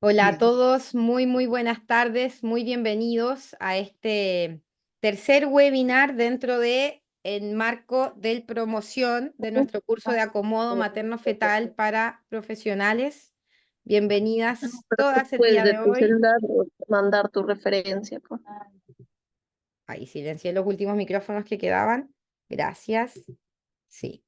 Hola a Bien. todos, muy buenas tardes, muy bienvenidos a este tercer webinar dentro de el marco del promoción de nuestro curso de acomodo materno-fetal para profesionales. Bienvenidas Pero tú todas el puedes día de de tu hoy. celular mandar tu referencia, pues. Ahí silencié los últimos micrófonos que quedaban. Gracias. Sí.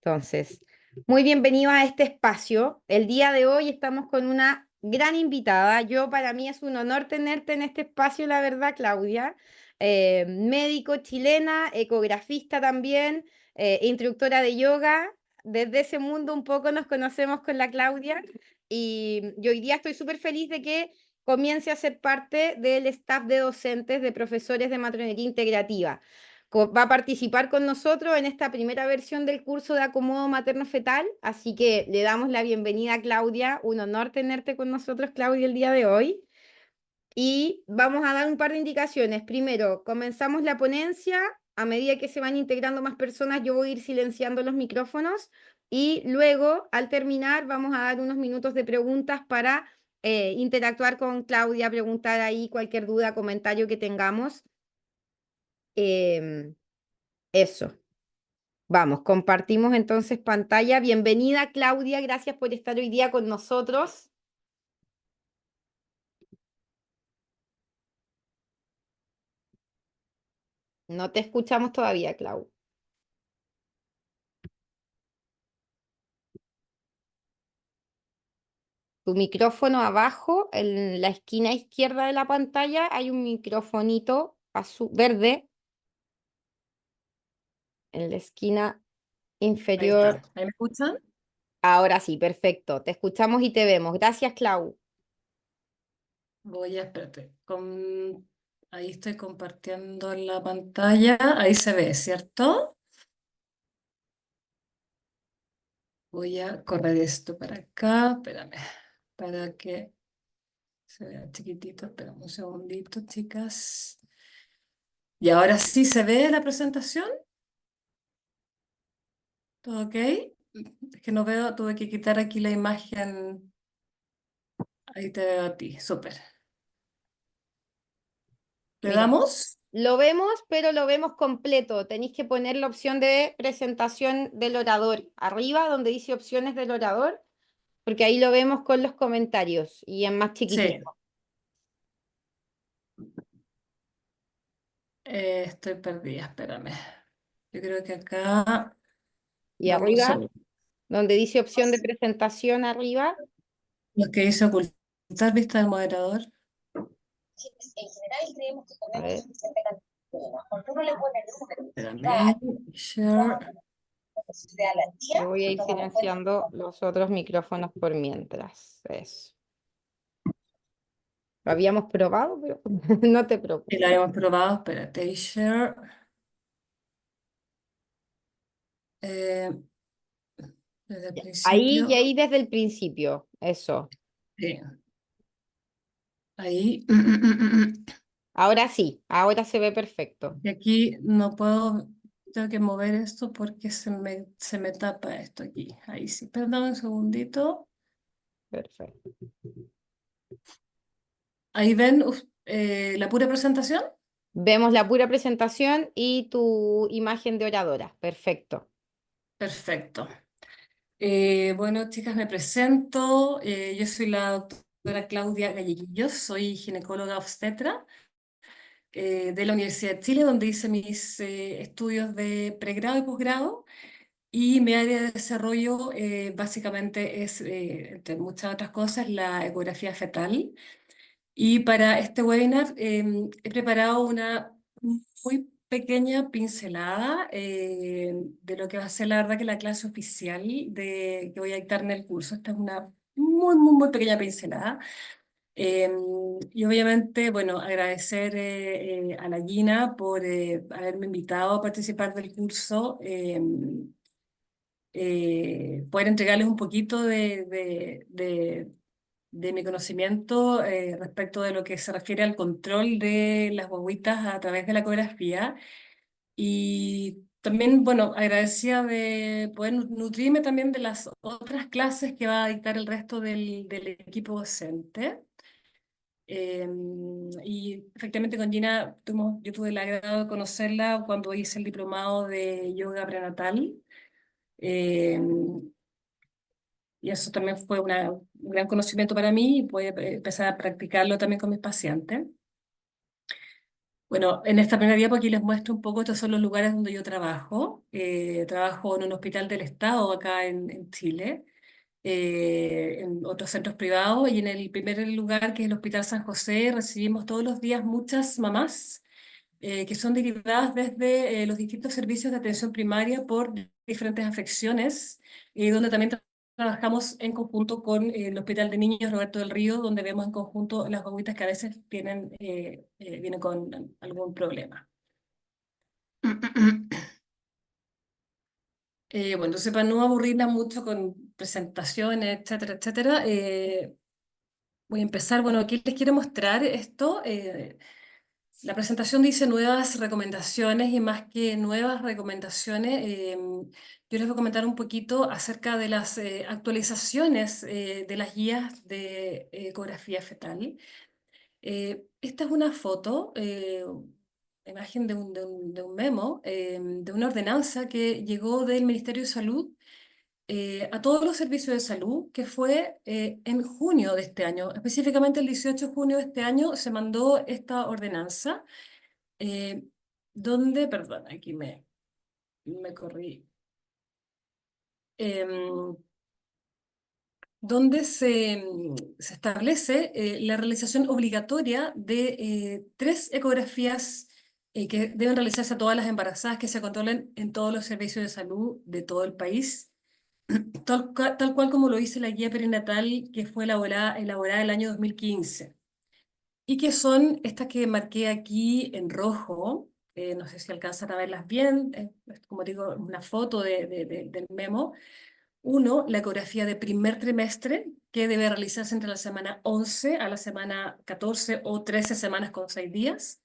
Entonces, muy bienvenido a este espacio. El día de hoy estamos con una gran invitada. Para mí es un honor tenerte en este espacio, la verdad, Claudia. Médico chilena, ecografista también, instructora de yoga. Desde ese mundo un poco nos conocemos con la Claudia y hoy día estoy súper feliz de que comience a ser parte del staff de docentes, de profesores de matronería integrativa. Va a participar con nosotros en esta primera versión del curso de acomodo materno-fetal, así que le damos la bienvenida a Claudia. Un honor tenerte con nosotros, Claudia, el día de hoy. Y vamos a dar un par de indicaciones. Primero, comenzamos la ponencia. A medida que se van integrando más personas, yo voy a ir silenciando los micrófonos y luego, al terminar, vamos a dar unos minutos de preguntas para interactuar con Claudia, preguntar ahí cualquier duda, comentario que tengamos. Em, eso. Vamos, compartimos entonces pantalla. Bienvenida, Claudia, gracias por estar hoy día con nosotros. No te escuchamos todavía, Clau. Tu micrófono abajo, en la esquina izquierda de la pantalla, hay un microfonito azul, verde en la esquina Ahí inferior. está. ¿Ahí me escuchan? Ahora sí, perfecto. Te escuchamos y te vemos. Gracias, Clau. Voy a, espérate. Ahí estoy compartiendo la pantalla. Ahí se ve, ¿cierto? Voy a correr esto para acá. Espérame. Para que se vea chiquitito. Espérame un segundito, chicas. Y ahora sí se ve la presentación. ¿Todo ok? Es que no veo, tuve que quitar aquí la imagen. Ahí te veo a ti. Súper. ¿Le Mira, damos? lo vemos, pero lo vemos completo. Tenéis que poner la opción de presentación del orador arriba, donde dice opciones del orador, porque ahí lo vemos con los comentarios y en más Sí. chiquitito. Estoy perdida, espérame. Yo creo que acá, Y dame un arriba, segundo. donde dice opción de presentación arriba, Lo que dice ocultar vista del moderador. a ver, Espérame. Share. yo voy a ir silenciando los otros micrófonos por mientras. Eso. Lo habíamos probado, pero no te Y lo preocupes. habíamos probado. Espérate. Share. Eh, desde el Ahí y principio. ahí desde el principio. Eso. Sí. Ahí. Ahora sí, ahora se ve perfecto. Y aquí no puedo. Tengo que mover esto porque se me tapa esto aquí. Ahí sí. Perdón un segundito. Perfecto. Ahí ven la pura presentación. Vemos la pura presentación y tu imagen de oradora. Perfecto. Perfecto. Bueno, chicas, me presento. Yo soy la doctora Claudia Galleguillos, soy ginecóloga obstetra de la Universidad de Chile, donde hice mis estudios de pregrado y posgrado. Y mi área de desarrollo básicamente es, entre muchas otras cosas, la ecografía fetal. Y para este webinar he preparado una muy pequeña pincelada de lo que va a ser la verdad que la clase oficial que voy a dictar en el curso. Esta es una muy pequeña pincelada. Eh, y obviamente, bueno, agradecer a la Gina por haberme invitado a participar del curso. Poder entregarles un poquito de mi conocimiento respecto de lo que se refiere al control de las guaguitas a través de la ecografía y También, bueno, agradecida de poder nutrirme también de las otras clases que va a dictar el resto del equipo docente. Eh, y efectivamente con Gina yo tuve el agrado de conocerla cuando hice el diplomado de yoga prenatal. Eh, y eso también fue un gran conocimiento para mí y pude empezar a practicarlo también con mis pacientes. Bueno, en esta primera diapo aquí les muestro un poco, estos son los lugares donde yo trabajo. Trabajo en un hospital del Estado acá en Chile, en otros centros privados, y en el primer lugar, que es el Hospital San José, recibimos todos los días muchas mamás que son derivadas desde los distintos servicios de atención primaria por diferentes afecciones, donde también trabajamos en conjunto con el Hospital de Niños Roberto del Río, donde vemos en conjunto las guaguitas que a veces vienen con algún problema. Bueno, entonces para no aburrirla mucho con presentaciones, etcétera, etcétera, voy a empezar. Bueno, aquí les quiero mostrar esto. La presentación dice nuevas recomendaciones y más que nuevas recomendaciones, yo les voy a comentar un poquito acerca de las actualizaciones de las guías de ecografía fetal. Esta es una foto, imagen de un memo, de una ordenanza que llegó del Ministerio de Salud a todos los servicios de salud, que fue en junio de este año. Específicamente el 18 de junio de este año se mandó esta ordenanza eh, donde, perdón, aquí me corrí, em, donde se establece la realización obligatoria de 3 ecografías que deben realizarse a todas las embarazadas que se controlen en todos los servicios de salud de todo el país, tal cual como lo dice la guía perinatal que fue elaborada el año 2015. Y que son estas que marqué aquí en rojo. No sé si alcanzan a verlas bien, como digo, una foto del memo. Uno, la ecografía de primer trimestre, que debe realizarse entre la semana 11 a la semana 14 o 13 semanas con 6 días.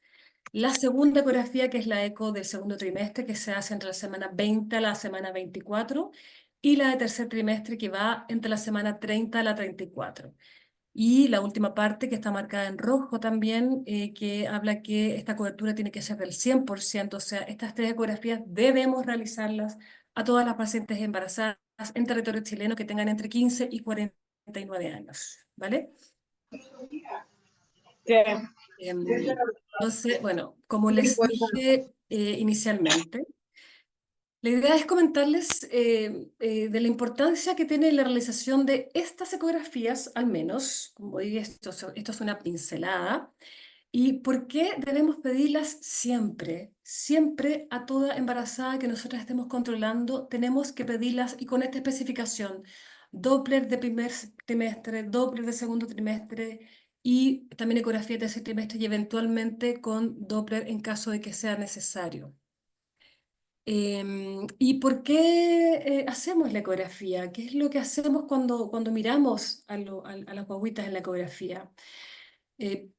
La segunda ecografía, que es la eco del segundo trimestre, que se hace entre la semana 20 a la semana 24. Y la de tercer trimestre, que va entre la semana 30 a la 34. Y la última parte que está marcada en rojo también, que habla que esta cobertura tiene que ser del 100%, o sea, estas 3 ecografías debemos realizarlas a todas las pacientes embarazadas en territorio chileno que tengan entre 15 y 49 años, ¿vale? Sí. Entonces, bueno, como les dije inicialmente, la idea es comentarles de la importancia que tiene la realización de estas ecografías, al menos, como dije, esto es una pincelada, y por qué debemos pedirlas siempre, siempre a toda embarazada que nosotras estemos controlando, tenemos que pedirlas y con esta especificación, Doppler de primer trimestre, Doppler de segundo trimestre y también ecografía de tercer trimestre y eventualmente con Doppler en caso de que sea necesario. ¿Y por qué hacemos la ecografía? ¿Qué es lo que hacemos cuando miramos a las guaguitas en la ecografía?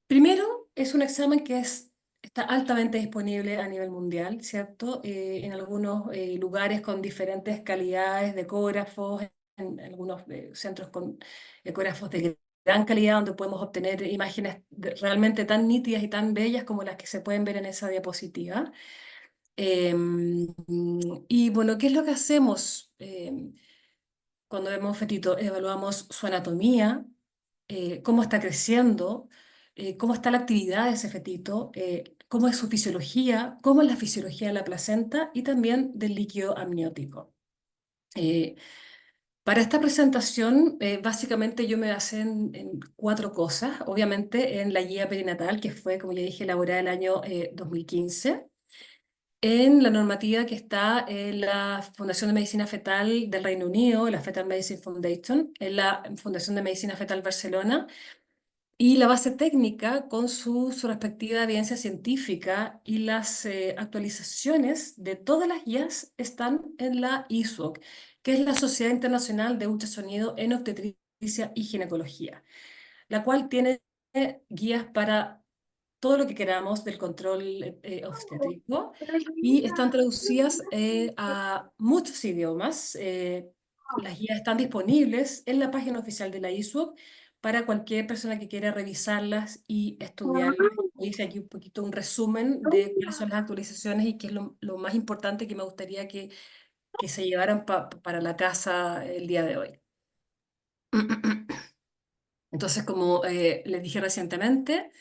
Primero, es un examen que está altamente disponible a nivel mundial, ¿cierto? En algunos lugares con diferentes calidades de ecógrafos, en algunos centros con ecógrafos de gran calidad, donde podemos obtener imágenes realmente tan nítidas y tan bellas como las que se pueden ver en esa diapositiva. Em, y bueno, ¿qué es lo que hacemos cuando vemos un fetito? Evaluamos su anatomía, cómo está creciendo, cómo está la actividad de ese fetito, cómo es su fisiología, cómo es la fisiología de la placenta y también del líquido amniótico. Eh, para esta presentación, básicamente yo me basé en 4 cosas. Obviamente en la guía perinatal, que fue, como ya dije, elaborada el año 2015. En la normativa que está en la Fundación de Medicina Fetal del Reino Unido, la Fetal Medicine Foundation, en la Fundación de Medicina Fetal Barcelona, y la base técnica con su respectiva evidencia científica y las actualizaciones de todas las guías están en la ISOC, que es la Sociedad Internacional de Ultrasonido en Obstetricia y Ginecología, la cual tiene guías para todo lo que queramos del control obstétrico y están traducidas a muchos idiomas. Las guías están disponibles en la página oficial de la ISUOC para cualquier persona que quiera revisarlas y estudiarlas. Hice aquí un poquito un resumen de cuáles son las actualizaciones y qué es lo más importante que me gustaría que se llevaran para la casa el día de hoy. Entonces, como les dije recientemente,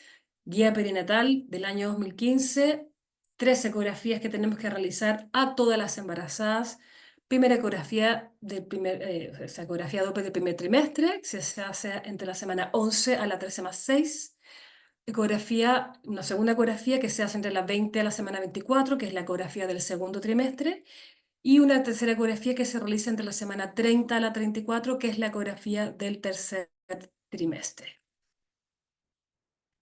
guía perinatal del año 2015, 3 ecografías que tenemos que realizar a todas las embarazadas. Primera ecografía esa ecografía Doppler del primer trimestre, que se hace entre la semana 11 a la 13+6. Una segunda ecografía que se hace entre la 20 a la semana 24, que es la ecografía del segundo trimestre. Y una tercera ecografía que se realiza entre la semana 30 a la 34, que es la ecografía del tercer trimestre.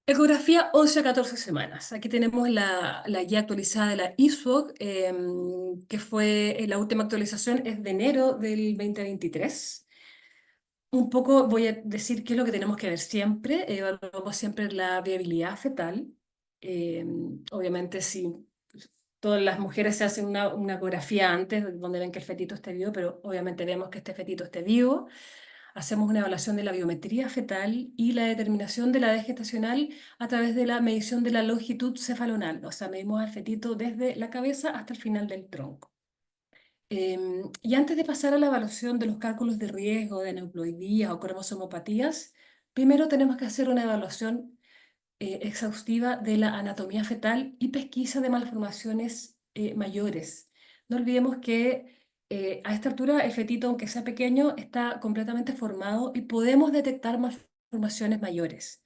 Ecografía 11 a 14 semanas. Aquí tenemos la guía actualizada de la ISUOC, que fue la última actualización es de enero del 2023. Un poco voy a decir qué es lo que tenemos que ver siempre. Evaluamos siempre la viabilidad fetal. Obviamente, si todas las mujeres se hacen una ecografía antes, donde ven que el fetito esté vivo, pero obviamente vemos que este fetito esté vivo. Hacemos una evaluación de la biometría fetal y la determinación de la edad gestacional a través de la medición de la longitud cefalonal. O sea, medimos al fetito desde la cabeza hasta el final del tronco. Y antes de pasar a la evaluación de los cálculos de riesgo de aneuploidías o cromosomopatías, primero tenemos que hacer una evaluación exhaustiva de la anatomía fetal y pesquisa de malformaciones mayores. No olvidemos que a esta altura el fetito, aunque sea pequeño, está completamente formado y podemos detectar malformaciones mayores.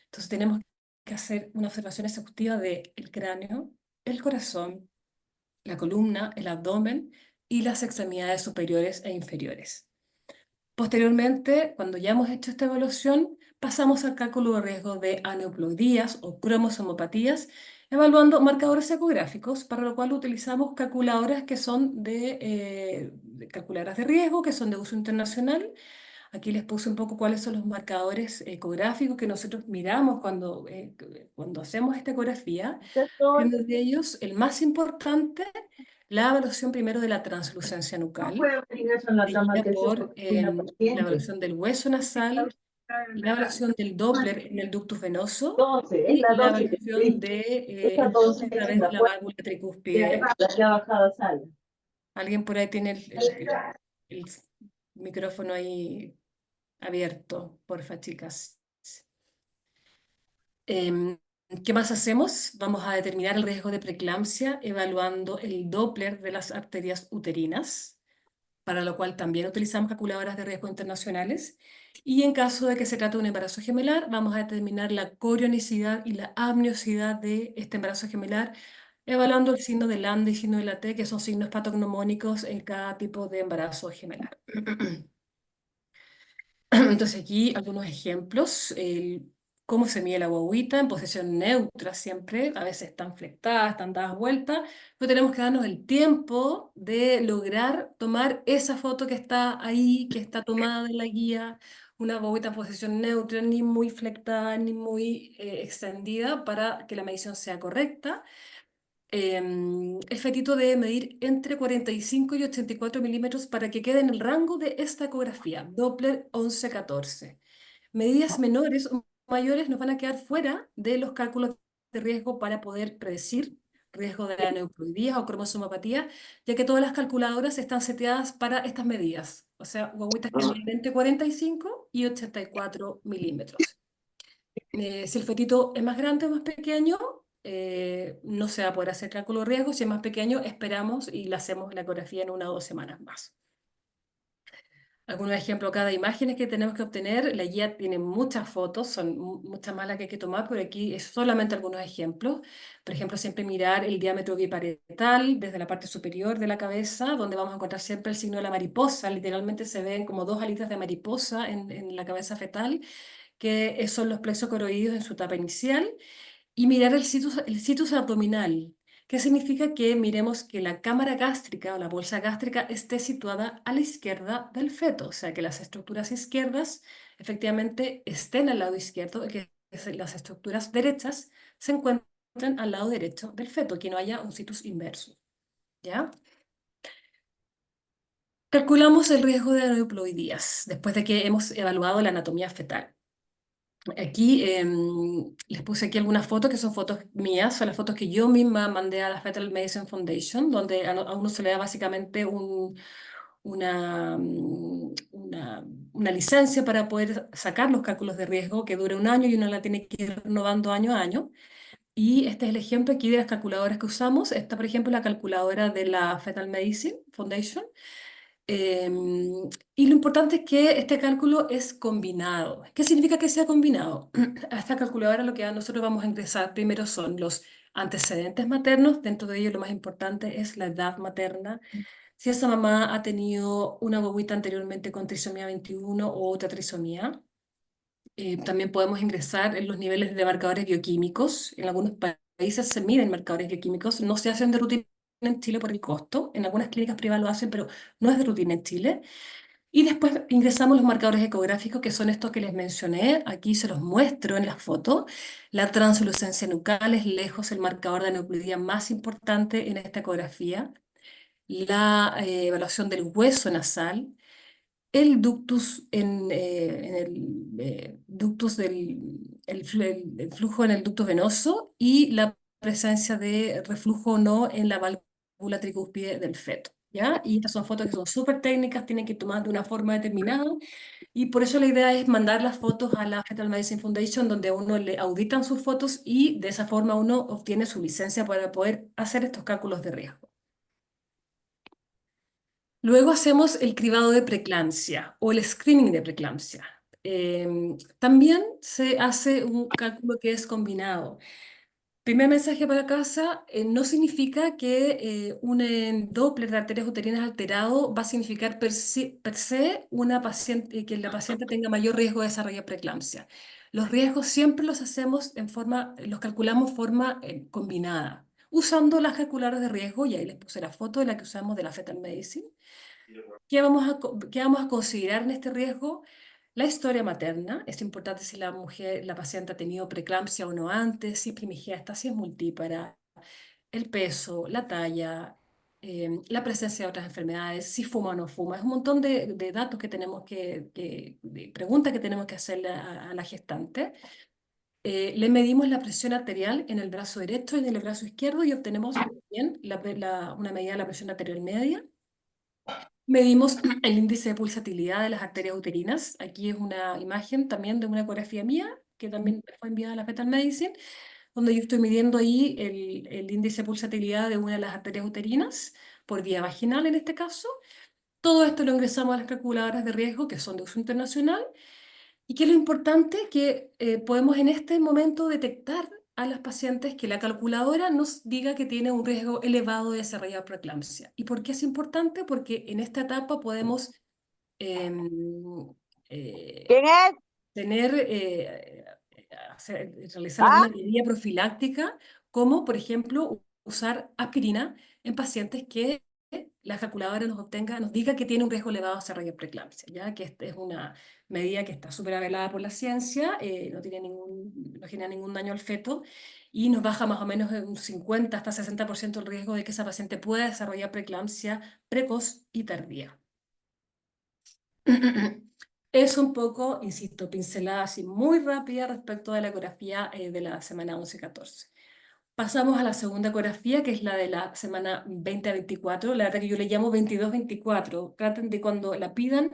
Entonces tenemos que hacer una observación exhaustiva del cráneo, el corazón, la columna, el abdomen y las extremidades superiores e inferiores. Posteriormente, cuando ya hemos hecho esta evaluación, pasamos al cálculo de riesgo de aneuploidías o cromosomopatías, evaluando marcadores ecográficos, para lo cual utilizamos calculadoras que son de calculadoras de riesgo, que son de uso internacional. Aquí les puse un poco cuáles son los marcadores ecográficos que nosotros miramos cuando hacemos esta ecografía. Siendo de ellos, el más importante, la evaluación primero de la translucencia No nucal, puedo venir eso en la cama seguida que se por una la paciente. evaluación del hueso nasal, la evaluación del Doppler en el ductus venoso 12, es y la la 12 que evaluación estoy. de Esta el 12 Doppler a es en través de la la puerta válvula de tricúspide. arriba, la bajada sala. ¿Alguien por ahí tiene el micrófono ahí abierto? Porfa, chicas. Em, ¿Qué más hacemos? Vamos a determinar el riesgo de preeclampsia evaluando el Doppler de las arterias uterinas, para lo cual también utilizamos calculadoras de riesgo internacionales. Y en caso de que se trate de un embarazo gemelar, vamos a determinar la corionicidad y la amniosidad de este embarazo gemelar, evaluando el signo de Lambda y signo de la T, que son signos patognomónicos en cada tipo de embarazo gemelar. Entonces aquí algunos ejemplos. Cómo se mide la guagüita en posición neutra siempre. A veces están flectadas, están dadas vueltas. Pero tenemos que darnos el tiempo de lograr tomar esa foto que está ahí, que está tomada en la guía. Una guagüita en posición neutra, ni muy flectada, ni muy extendida para que la medición sea correcta. El fetito debe medir entre 45 y 84 milímetros para que quede en el rango de esta ecografía, Doppler 11-14. Medidas menores o mayores nos van a quedar fuera de los cálculos de riesgo para poder predecir riesgo de aneuploidías o cromosomopatía, ya que todas las calculadoras están seteadas para estas medidas, o sea, guaguitas que miden entre 45 y 84 milímetros. Si el fetito es más grande o más pequeño, no se va a poder hacer cálculo de riesgo. Si es más pequeño, esperamos y le hacemos la ecografía en 1 o 2 semanas más. Algunos ejemplos acá de imágenes que tenemos que obtener. La guía tiene muchas fotos, son muchas más las que hay que tomar, pero aquí es solamente algunos ejemplos. Por ejemplo, siempre mirar el diámetro biparietal desde la parte superior de la cabeza, donde vamos a encontrar siempre el signo de la mariposa. Literalmente se ven como dos alitas de mariposa en la cabeza fetal, que son los plexos coroides en su etapa inicial, y mirar el situs abdominal, que significa que miremos que la cámara gástrica o la bolsa gástrica esté situada a la izquierda del feto, o sea, que las estructuras izquierdas efectivamente estén al lado izquierdo y que las estructuras derechas se encuentren al lado derecho del feto, que no haya un situs inverso, ¿ya? Calculamos el riesgo de aneuploidías después de que hemos evaluado la anatomía fetal. Aquí les puse aquí algunas fotos que son fotos mías, son las fotos que yo misma mandé a la Fetal Medicine Foundation, donde a uno se le da básicamente una, mm, una, una licencia para poder sacar los cálculos de riesgo que dura un año y uno la tiene que ir renovando año a año. Y este es el ejemplo aquí de las calculadoras que usamos. Esta, por ejemplo, es la calculadora de la Fetal Medicine Foundation. Y lo importante es que este cálculo es combinado. ¿Qué significa que sea combinado? A esta calculadora lo que nosotros vamos a ingresar primero son los antecedentes maternos. Dentro de ellos lo más importante es la edad materna. Si esa mamá ha tenido una guagüita anteriormente con trisomía 21 o otra trisomía. También podemos ingresar en los niveles de marcadores bioquímicos. En algunos países se miden marcadores bioquímicos. No se hacen de rutina en Chile por el costo. En algunas clínicas privadas lo hacen, pero no es de rutina en Chile. Y después ingresamos los marcadores ecográficos, que son estos que les mencioné. Aquí se los muestro en la foto. La translucencia nucal es lejos el marcador de aneuploidía más importante en esta ecografía. La evaluación del hueso nasal, el ductus en el ductus el flujo en el ducto venoso y la presencia de reflujo o no en la válvula tricúspide del feto, ¿ya? Y estas son fotos que son súper técnicas, tienen que tomar de una forma determinada y por eso la idea es mandar las fotos a la Fetal Medicine Foundation donde a uno le auditan sus fotos y de esa forma uno obtiene su licencia para poder hacer estos cálculos de riesgo. Luego hacemos el cribado de preeclampsia o el screening de preeclampsia. También se hace un cálculo que es combinado. Primer mensaje para casa, no significa que un Doppler de arterias uterinas alterado va a significar per se una paciente, que la paciente tenga mayor riesgo de desarrollar preeclampsia. Los riesgos siempre los hacemos en forma, los calculamos de forma combinada, usando las calculadoras de riesgo, y ahí les puse la foto de la que usamos de la Fetal Medicine. ¿Qué vamos a considerar en este riesgo? La historia materna. Es importante si la mujer, la paciente ha tenido preeclampsia o no antes, si primigesta, si es multípara, el peso, la talla, la presencia de otras enfermedades, si fuma o no fuma. Es un montón de datos que tenemos de preguntas que tenemos que hacerle a la gestante. Le medimos la presión arterial en el brazo derecho y en el brazo izquierdo y obtenemos bien una medida de la presión arterial media. Medimos el índice de pulsatilidad de las arterias uterinas. Aquí es una imagen también de una ecografía mía, que también fue enviada a la Fetal Medicine, donde yo estoy midiendo ahí el índice de pulsatilidad de una de las arterias uterinas, por vía vaginal en este caso. Todo esto lo ingresamos a las calculadoras de riesgo, que son de uso internacional. ¿Y qué es lo importante? Que podemos en este momento detectar a las pacientes que la calculadora nos diga que tiene un riesgo elevado de desarrollar preeclampsia. ¿Y por qué es importante? Porque en esta etapa podemos em, ¿Quién es? tener, realizar alguna medida profiláctica, como por ejemplo usar aspirina en pacientes que la calculadora nos diga que tiene un riesgo elevado de desarrollar preeclampsia, ya que esta es una medida que está súper avalada por la ciencia, no genera ningún daño al feto y nos baja más o menos un 50 hasta 60% el riesgo de que esa paciente pueda desarrollar preeclampsia precoz y tardía. Es un poco, insisto, pincelada así muy rápida respecto de la ecografía de la semana 11-14. Pasamos a la segunda ecografía, que es la de la semana 20 a 24, la verdad que yo le llamo 22-24. Traten de cuando la pidan,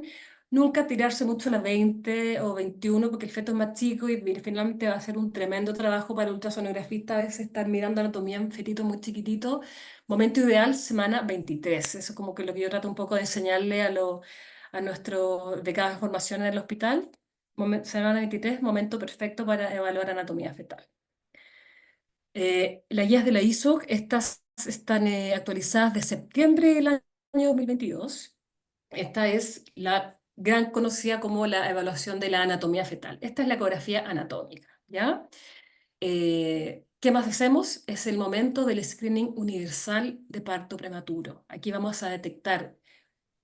nunca tirarse mucho a la 20 o 21, porque el feto es más chico y finalmente va a ser un tremendo trabajo para el ultrasonografista a veces estar mirando anatomía en fetito muy chiquitito. Momento ideal, semana 23. Eso es como que lo que yo trato un poco de enseñarle a nuestro becado de formación en el hospital. Semana 23, momento perfecto para evaluar anatomía fetal. Las guías de la ISOC, estas están actualizadas de septiembre del año 2022. Esta es la gran conocida como la evaluación de la anatomía fetal. Esta es la ecografía anatómica, ¿ya? ¿Qué más hacemos? Es el momento del screening universal de parto prematuro. Aquí vamos a detectar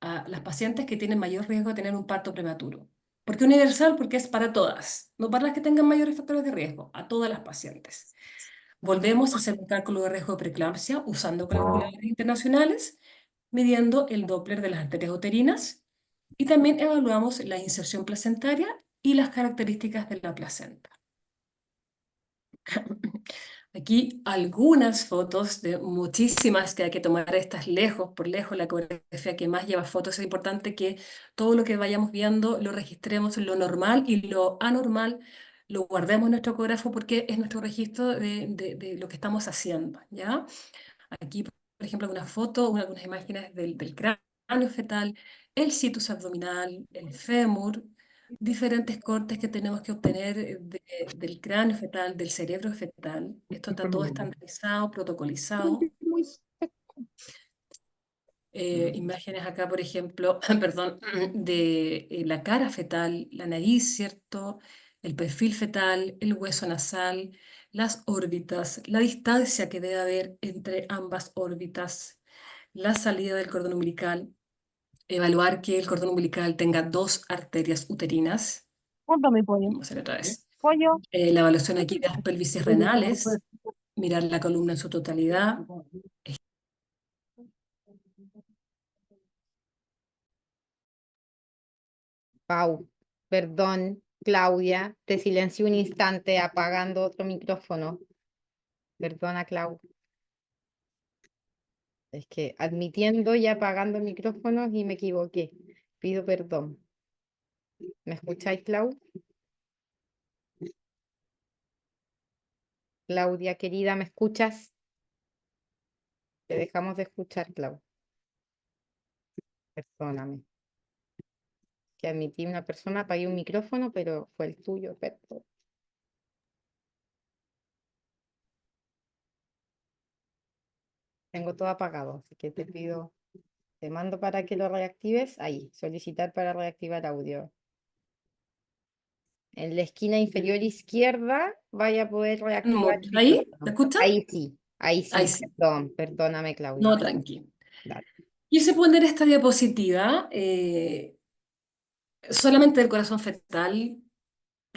a las pacientes que tienen mayor riesgo de tener un parto prematuro. ¿Por qué universal? Porque es para todas, no para las que tengan mayores factores de riesgo, a todas las pacientes. volvemos a hacer un cálculo de riesgo de preeclampsia usando calculadores internacionales, midiendo el Doppler de las arterias uterinas y también evaluamos la inserción placentaria y las características de la placenta. Aquí algunas fotos de muchísimas que hay que tomar estas lejos, por lejos, la ecografía que más lleva fotos. Es importante que todo lo que vayamos viendo lo registremos, lo normal y lo anormal lo guardemos en nuestro ecógrafo porque es nuestro registro de lo que estamos haciendo, ¿ya? Aquí, por ejemplo, una foto, algunas imágenes del cráneo fetal, el situs abdominal, el fémur, diferentes cortes que tenemos que obtener del cráneo fetal, del cerebro fetal. Esto está todo estandarizado, protocolizado. Imágenes acá, por ejemplo, perdón, de la cara fetal, la nariz, ¿cierto? El perfil fetal, el hueso nasal, las órbitas, la distancia que debe haber entre ambas órbitas, la salida del cordón umbilical, evaluar que el cordón umbilical tenga dos arterias uterinas. Punto mi pollo. Vamos a hacer otra vez. Pollo. La evaluación aquí de las pelvises renales, mirar la columna en su totalidad. Pau, perdón, Claudia, te silencié un instante apagando otro micrófono. Perdona, Clau. Es que admitiendo y apagando micrófonos y me equivoqué. Pido perdón. ¿Me escucháis, Clau? Claudia, querida, ¿me escuchas? Te dejamos de escuchar, Clau. Perdóname. Que admití una persona, apagué un micrófono, pero fue el tuyo, perdón. Tengo todo apagado, así que te pido, te mando para que lo reactives. Ahí, solicitar para reactivar audio. En la esquina inferior izquierda vaya a poder reactivar el ¿Ahí? ¿Me micrófono. escuchan? Ahí Ahí sí, sí. perdón, perdóname, No, Claudia. tranqui. Dale. Quise poner esta diapositiva solamente del corazón fetal.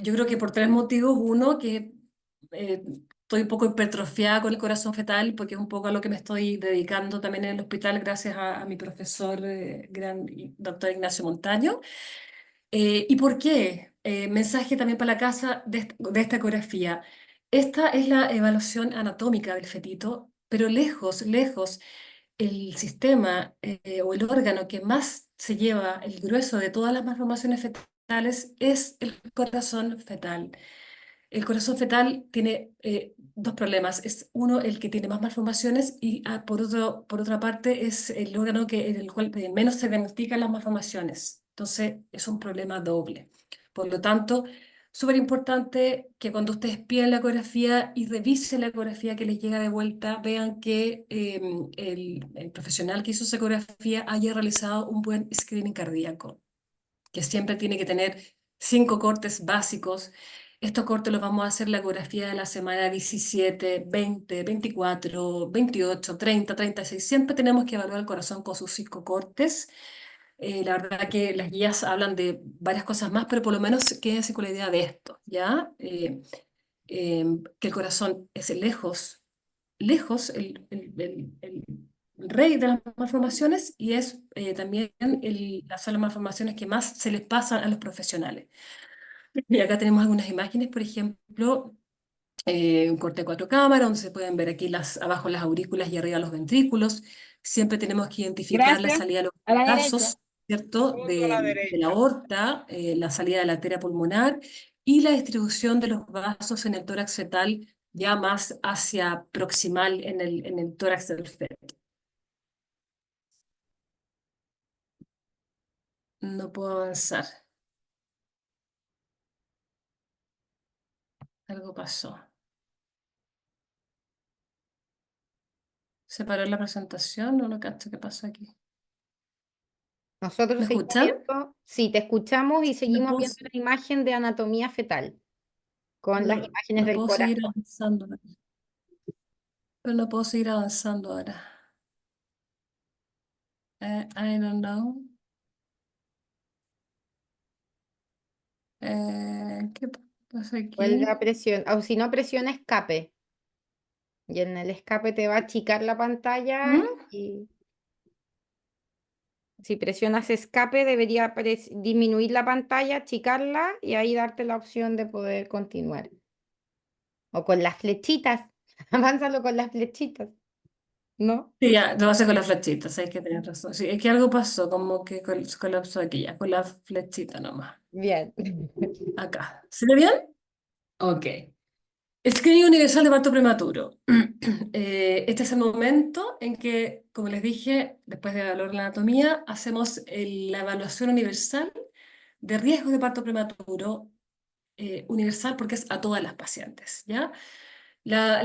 Yo creo que por tres motivos. Uno, que estoy un poco hipertrofiada con el corazón fetal, porque es un poco a lo que me estoy dedicando también en el hospital, gracias a mi profesor, doctor Ignacio Montaño. ¿Y por qué? Mensaje también para la casa de esta ecografía. Esta es la evaluación anatómica del fetito, pero lejos, lejos, el sistema o el órgano que más se lleva el grueso de todas las malformaciones fetales es el corazón fetal. El corazón fetal tiene dos problemas. Es uno, el que tiene más malformaciones y por otra parte es el órgano en el cual menos se diagnostican las malformaciones. Entonces es un problema doble. Por lo tanto, súper importante que cuando ustedes piden la ecografía y revisen la ecografía que les llega de vuelta, vean que el profesional que hizo esa ecografía haya realizado un buen screening cardíaco, que siempre tiene que tener 5 cortes básicos. Estos cortes los vamos a hacer la ecografía de la semana 17, 20, 24, 28, 30, 36. Siempre tenemos que evaluar el corazón con sus 5 cortes. La verdad que las guías hablan de varias cosas más, pero por lo menos quédense con la idea de esto, ¿ya? Que el corazón es lejos, lejos el rey de las malformaciones y es también son las malformaciones que más se les pasan a los profesionales. Y acá tenemos algunas imágenes, por ejemplo, un corte de 4 cámaras, donde se pueden ver aquí abajo las aurículas y arriba los ventrículos. Siempre tenemos que identificar la Gracias. salida de los A la derecha. vasos, ¿cierto? Punto a la De la derecha. aorta, la salida de la arteria pulmonar y la distribución de los vasos en el tórax fetal, ya más hacia proximal en el tórax del feto. No puedo avanzar. Algo pasó. ¿Se paró la presentación? No lo cacho qué pasó aquí. Nosotros ¿Me seguimos escuchan? viendo, sí, te escuchamos y No seguimos puedo, viendo la imagen de anatomía fetal con las imágenes no del puedo seguir corazón. avanzando. Pero no puedo seguir avanzando ahora. I don't know. ¿Qué pasa aquí? Huelga presión, o si no, presiona escape. Y en el escape te va a achicar la pantalla ¿Mm? y si presionas escape debería disminuir la pantalla, achicarla y ahí darte la opción de poder continuar. O con las flechitas. Avánzalo con las flechitas, ¿no? Sí, ya, lo hace con las flechitas, hay que tener razón. Sí, es que algo pasó, como que colapsó aquí ya, con la flechita nomás. Bien. Acá. ¿Se ve bien? Ok. Screening universal de parto prematuro. Este es el momento en que, como les dije, después de evaluar la anatomía, hacemos la evaluación universal de riesgo de parto prematuro, universal porque es a todas las pacientes, ¿ya? La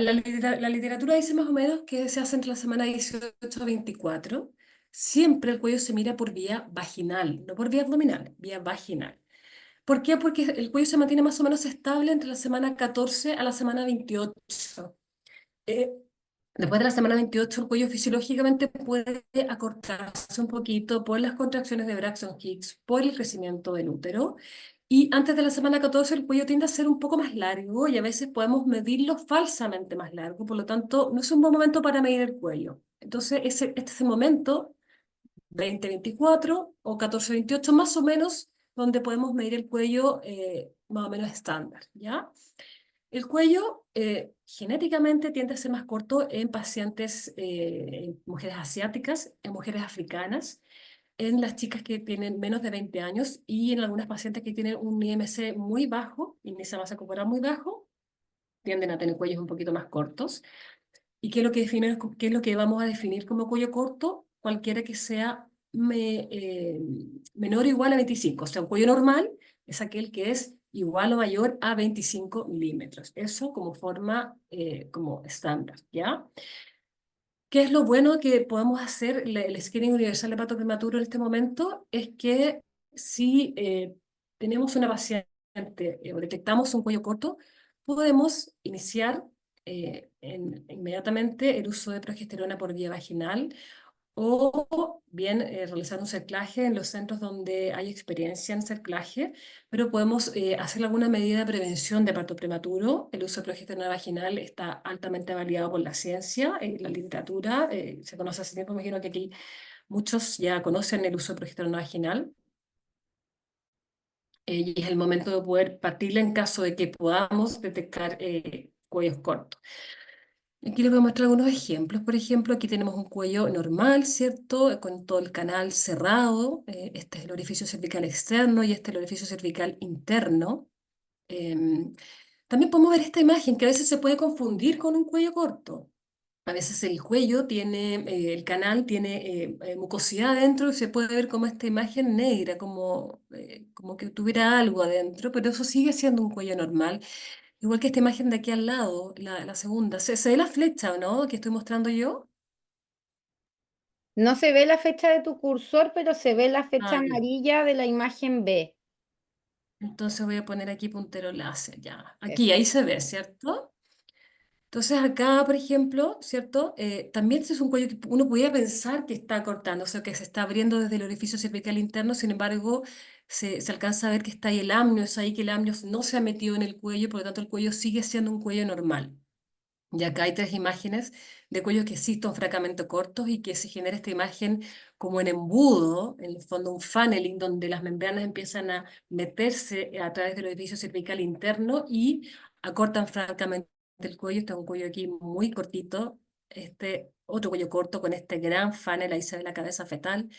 literatura dice más o menos que se hace entre la semana 18 a 24. Siempre el cuello se mira por vía vaginal, no por vía abdominal, vía vaginal. ¿Por qué? Porque el cuello se mantiene más o menos estable entre la semana 14 a la semana 28. Eh, Después de la semana 28, el cuello fisiológicamente puede acortarse un poquito por las contracciones de Braxton Hicks, por el crecimiento del útero. Y antes de la semana 14, el cuello tiende a ser un poco más largo y a veces podemos medirlo falsamente más largo. Por lo tanto, no es un buen momento para medir el cuello. Entonces, este es el momento 20-24 o 14-28, más o menos, donde podemos medir el cuello más o menos estándar, ¿ya? El cuello genéticamente tiende a ser más corto en pacientes, en mujeres asiáticas, en mujeres africanas, en las chicas que tienen menos de 20 años y en algunas pacientes que tienen un IMC muy bajo, índice de masa corporal muy bajo, tienden a tener cuellos un poquito más cortos. ¿Y qué es lo que qué es lo que vamos a definir como cuello corto? Cualquiera que sea menor o igual a 25. O sea, un cuello normal es aquel que es igual o mayor a 25 milímetros. Eso como forma, como estándar, ¿ya? ¿Qué es lo bueno que podemos hacer? El screening universal de parto prematuro en este momento es que si tenemos una paciente o detectamos un cuello corto, podemos iniciar inmediatamente el uso de progesterona por vía vaginal o bien realizar un cerclaje en los centros donde hay experiencia en cerclaje, pero podemos hacer alguna medida de prevención de parto prematuro. El uso de progesterona vaginal está altamente validado por la ciencia, la literatura, se conoce hace tiempo, me imagino que aquí muchos ya conocen el uso de progesterona vaginal. Y es el momento de poder partirla en caso de que podamos detectar cuellos cortos. Aquí les voy a mostrar algunos ejemplos. Por ejemplo, aquí tenemos un cuello normal, ¿cierto? Con todo el canal cerrado. Este es el orificio cervical externo y este es el orificio cervical interno. Em, También podemos ver esta imagen que a veces se puede confundir con un cuello corto. A veces el cuello tiene, el canal tiene mucosidad adentro y se puede ver como esta imagen negra, como que tuviera algo adentro, pero eso sigue siendo un cuello normal. Igual que esta imagen de aquí al lado, la segunda. ¿Se ve la flecha o no? Que estoy mostrando yo. No se ve la fecha de tu cursor, pero se ve la fecha Ah, ya. amarilla de la imagen B. Entonces voy a poner aquí puntero láser, ya. Aquí, Eso. ahí se ve, ¿cierto? Entonces acá, por ejemplo, ¿cierto? También este es un cuello que uno podría pensar que está cortando, o sea, que se está abriendo desde el orificio cervical interno, sin embargo, se alcanza a ver que está ahí el amnio, es ahí que el amnio no se ha metido en el cuello, por lo tanto el cuello sigue siendo un cuello normal. Y acá hay tres imágenes de cuellos que sí son francamente cortos y que se genera esta imagen como en embudo, en el fondo un funneling, donde las membranas empiezan a meterse a través del orificio cervical interno y acortan francamente el cuello. Este es un cuello aquí muy cortito, este otro cuello corto con este gran funnel, ahí se ve la cabeza fetal.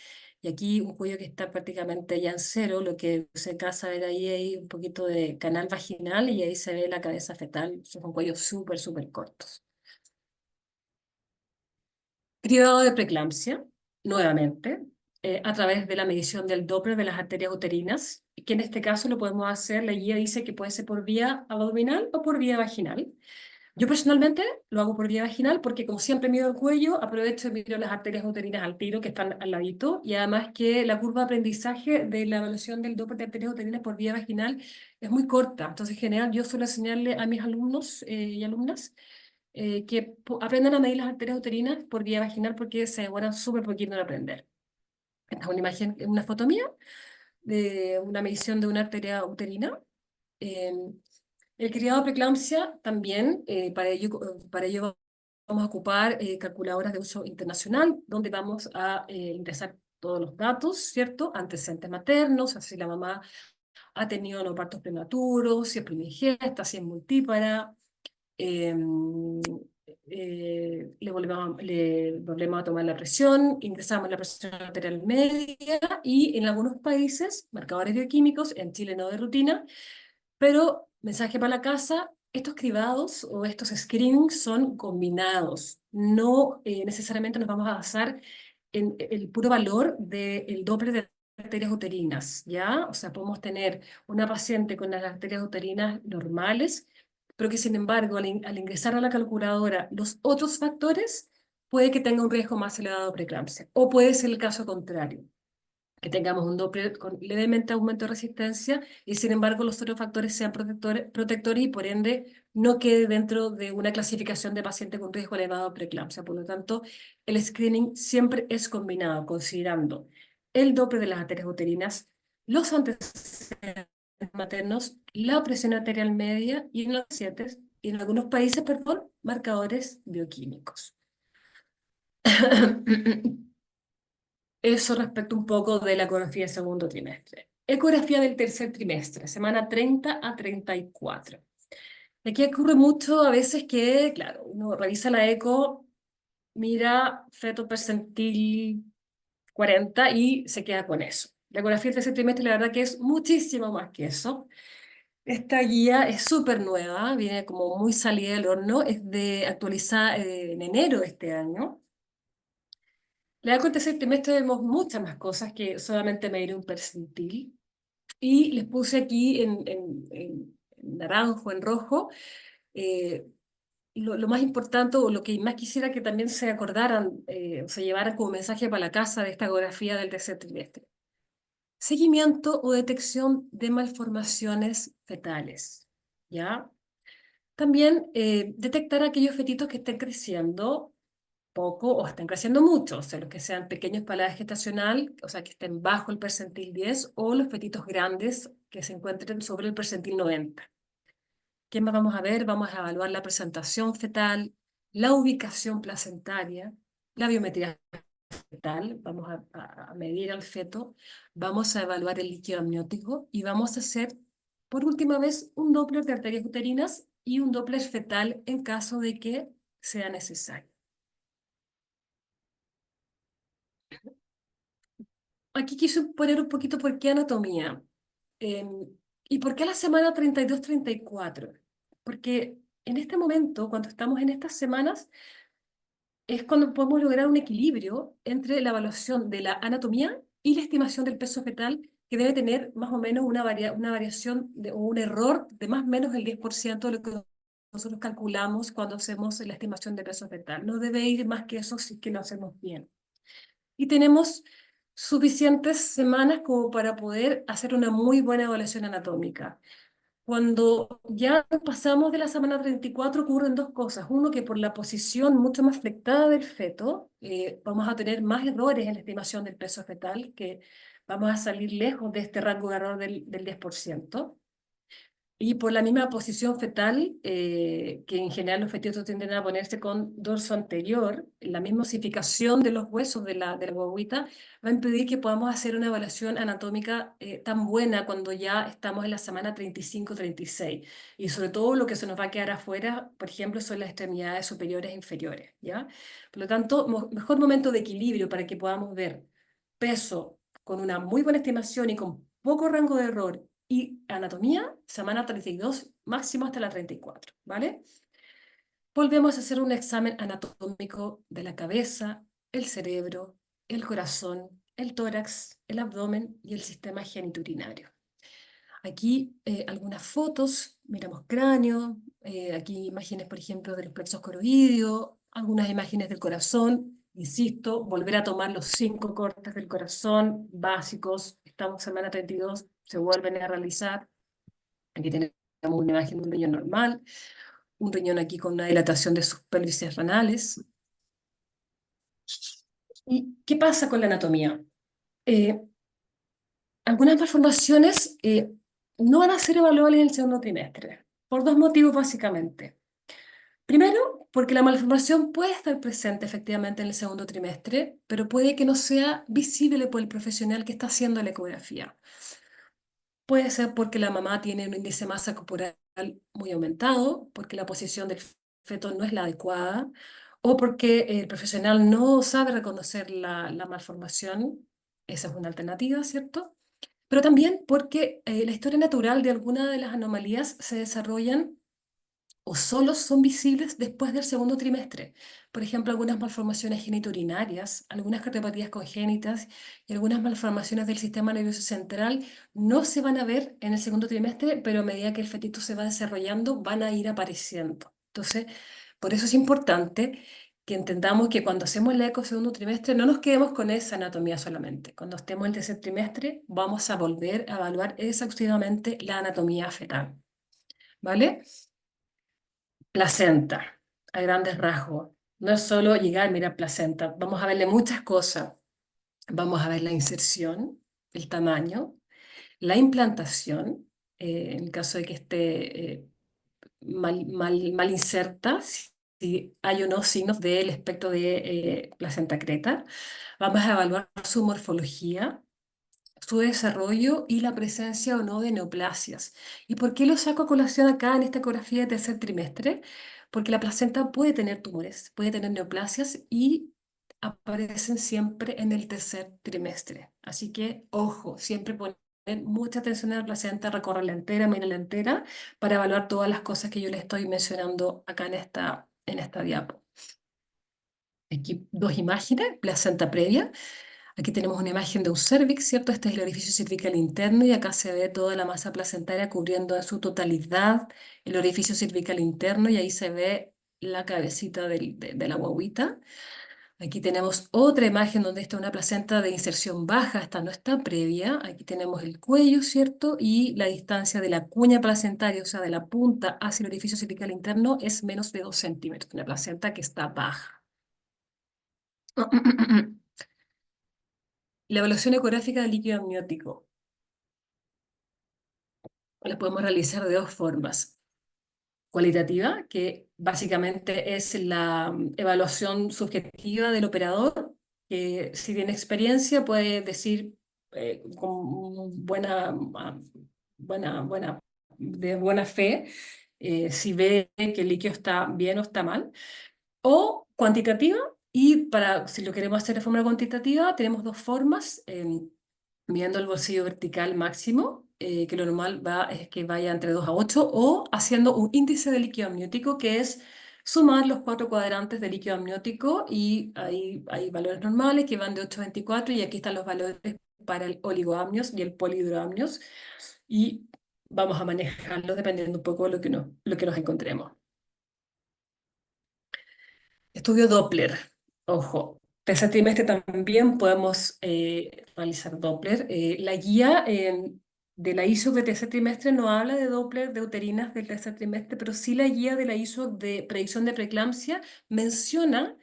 Y aquí un cuello que está prácticamente ya en cero, lo que se alcanza a ver ahí hay un poquito de canal vaginal y ahí se ve la cabeza fetal. Son cuellos súper, súper cortos. Cribado de preeclampsia, nuevamente, a través de la medición del Doppler de las arterias uterinas, que en este caso lo podemos hacer, la guía dice que puede ser por vía abdominal o por vía vaginal. Yo personalmente lo hago por vía vaginal porque como siempre mido el cuello, aprovecho y miro las arterias uterinas al tiro que están al ladito y además que la curva de aprendizaje de la evaluación del Doppler de arterias uterinas por vía vaginal es muy corta. Entonces, en general, yo suelo enseñarle a mis alumnos y alumnas que aprendan a medir las arterias uterinas por vía vaginal porque se demoran súper poquito en aprender. Esta es una imagen, una foto mía de una medición de una arteria uterina. Eh, el criado de preeclampsia también, para ello a ocupar calculadoras de uso internacional, donde vamos a ingresar todos los datos, ¿cierto? Antecedentes maternos, así la mamá ha tenido no partos prematuros, si es primigesta, si es multípara, eh, le volvemos a tomar la presión, ingresamos la presión arterial media y en algunos países, marcadores bioquímicos, en Chile no de rutina, pero mensaje para la casa, estos cribados o estos screenings son combinados, no necesariamente nos vamos a basar en el puro valor del Doppler de arterias uterinas, ¿ya? O sea, podemos tener una paciente con las arterias uterinas normales, pero que sin embargo al ingresar a la calculadora los otros factores, puede que tenga un riesgo más elevado de preeclampsia, o puede ser el caso contrario, que tengamos un Doppler con levemente aumento de resistencia y sin embargo los otros factores sean protectores y por ende no quede dentro de una clasificación de paciente con riesgo elevado de preeclampsia. Por lo tanto, el screening siempre es combinado, considerando el Doppler de las arterias uterinas, los antecedentes maternos, la presión arterial media y en los pacientes, y en algunos países, perdón, marcadores bioquímicos. Eso respecto un poco de la ecografía del segundo trimestre. Ecografía del tercer trimestre, semana 30 a 34. Aquí ocurre mucho a veces que, claro, uno revisa la eco, mira feto percentil 40 y se queda con eso. La ecografía del tercer trimestre, la verdad que es muchísimo más que eso. Esta guía es súper nueva, viene como muy salida del horno, es de actualizada en enero de este año. Le da tercer trimestre vemos muchas más cosas que solamente medir un percentil. Y les puse aquí en naranjo, en rojo, eh, lo más importante o lo que más quisiera que también se acordaran, o se llevaran como mensaje para la casa de esta ecografía del tercer trimestre. Seguimiento o detección de malformaciones fetales, ¿ya? También detectar aquellos fetitos que estén creciendo poco o estén creciendo mucho, o sea, los que sean pequeños para la edad gestacional, o sea, que estén bajo el percentil 10, o los fetitos grandes que se encuentren sobre el percentil 90. ¿Qué más vamos a ver? Vamos a evaluar la presentación fetal, la ubicación placentaria, la biometría fetal, vamos a medir al feto, vamos a evaluar el líquido amniótico y vamos a hacer, por última vez, un Doppler de arterias uterinas y un Doppler fetal en caso de que sea necesario. Aquí quise poner un poquito por qué anatomía. ¿Y por qué la semana 32-34? Porque en este momento, cuando estamos en estas semanas, es cuando podemos lograr un equilibrio entre la evaluación de la anatomía y la estimación del peso fetal, que debe tener más o menos una variación o un error de más o menos el 10% de lo que nosotros calculamos cuando hacemos la estimación de peso fetal. No debe ir más que eso si es que lo hacemos bien. Y tenemos suficientes semanas como para poder hacer una muy buena evaluación anatómica. Cuando ya pasamos de la semana 34 ocurren dos cosas. Uno, que por la posición mucho más flectada del feto, vamos a tener más errores en la estimación del peso fetal, que vamos a salir lejos de este rango de error del 10%. Y por la misma posición fetal, que en general los fetitos tienden a ponerse con dorso anterior, la misma osificación de los huesos de la guagüita va a impedir que podamos hacer una evaluación anatómica tan buena cuando ya estamos en la semana 35-36. Y sobre todo lo que se nos va a quedar afuera, por ejemplo, son las extremidades superiores e inferiores, ¿ya? Por lo tanto, mejor momento de equilibrio para que podamos ver peso con una muy buena estimación y con poco rango de error y anatomía, semana 32, máximo hasta la 34, ¿vale? Volvemos a hacer un examen anatómico de la cabeza, el cerebro, el corazón, el tórax, el abdomen y el sistema genitourinario. Aquí algunas fotos, miramos cráneo, aquí imágenes, por ejemplo, de los plexos coroideos, algunas imágenes del corazón. Insisto, volver a tomar los 5 cortes del corazón básicos, estamos semana 32, se vuelven a realizar. Aquí tenemos una imagen de un riñón normal, un riñón aquí con una dilatación de sus pelvis renales. ¿Y qué pasa con la anatomía? Algunas malformaciones no van a ser evaluables en el segundo trimestre, por dos motivos básicamente. Primero, Porque la malformación puede estar presente efectivamente en el segundo trimestre, pero puede que no sea visible por el profesional que está haciendo la ecografía. Puede ser porque la mamá tiene un índice de masa corporal muy aumentado, porque la posición del feto no es la adecuada, o porque el profesional no sabe reconocer la malformación. Esa es una alternativa, ¿cierto? Pero también porque la historia natural de alguna de las anomalías se desarrollan o solo son visibles después del segundo trimestre. Por ejemplo, algunas malformaciones genitourinarias, algunas cardiopatías congénitas y algunas malformaciones del sistema nervioso central no se van a ver en el segundo trimestre, pero a medida que el fetito se va desarrollando van a ir apareciendo. Entonces, por eso es importante que entendamos que cuando hacemos la eco segundo trimestre no nos quedemos con esa anatomía solamente. Cuando estemos en el tercer trimestre vamos a volver a evaluar exhaustivamente la anatomía fetal. ¿Vale? Placenta, a grandes rasgos. No es solo llegar, mira, placenta. Vamos a verle muchas cosas. Vamos a ver la inserción, el tamaño, la implantación, en el caso de que esté mal inserta, si hay o no signos del espectro de placenta creta. Vamos a evaluar su morfología, su desarrollo y la presencia o no de neoplasias. ¿Y por qué lo saco a colación acá en esta ecografía de tercer trimestre? Porque la placenta puede tener tumores, puede tener neoplasias y aparecen siempre en el tercer trimestre. Así que, ojo, siempre poner mucha atención a la placenta, recorrerla entera, mirarla entera, para evaluar todas las cosas que yo le estoy mencionando acá en esta diapo. Aquí dos imágenes, placenta previa. Aquí tenemos una imagen de un cérvix, ¿cierto? Este es el orificio cervical interno y acá se ve toda la masa placentaria cubriendo en su totalidad el orificio cervical interno y ahí se ve la cabecita de la guaguita. Aquí tenemos otra imagen donde está una placenta de inserción baja, esta no está previa. Aquí tenemos el cuello, ¿cierto? Y la distancia de la cuña placentaria, o sea, de la punta hacia el orificio cervical interno, es menos de 2 centímetros, una placenta que está baja. La evaluación ecográfica del líquido amniótico la podemos realizar de dos formas. Cualitativa, que básicamente es la evaluación subjetiva del operador, que si tiene experiencia puede decir con de buena fe si ve que el líquido está bien o está mal. O cuantitativa, y si lo queremos hacer de forma cuantitativa, tenemos dos formas. Midiendo el bolsillo vertical máximo, que lo normal es que vaya entre 2 a 8, o haciendo un índice de líquido amniótico, que es sumar los 4 cuadrantes de líquido amniótico, y ahí hay valores normales que van de 8 a 24, y aquí están los valores para el oligoamnios y el polihidroamnios, y vamos a manejarlos dependiendo un poco de lo que nos encontremos. Estudio Doppler. Ojo, tercer trimestre también podemos realizar Doppler. La guía de la ISO de tercer trimestre no habla de Doppler de uterinas del tercer trimestre, pero sí la guía de la ISO de predicción de preeclampsia menciona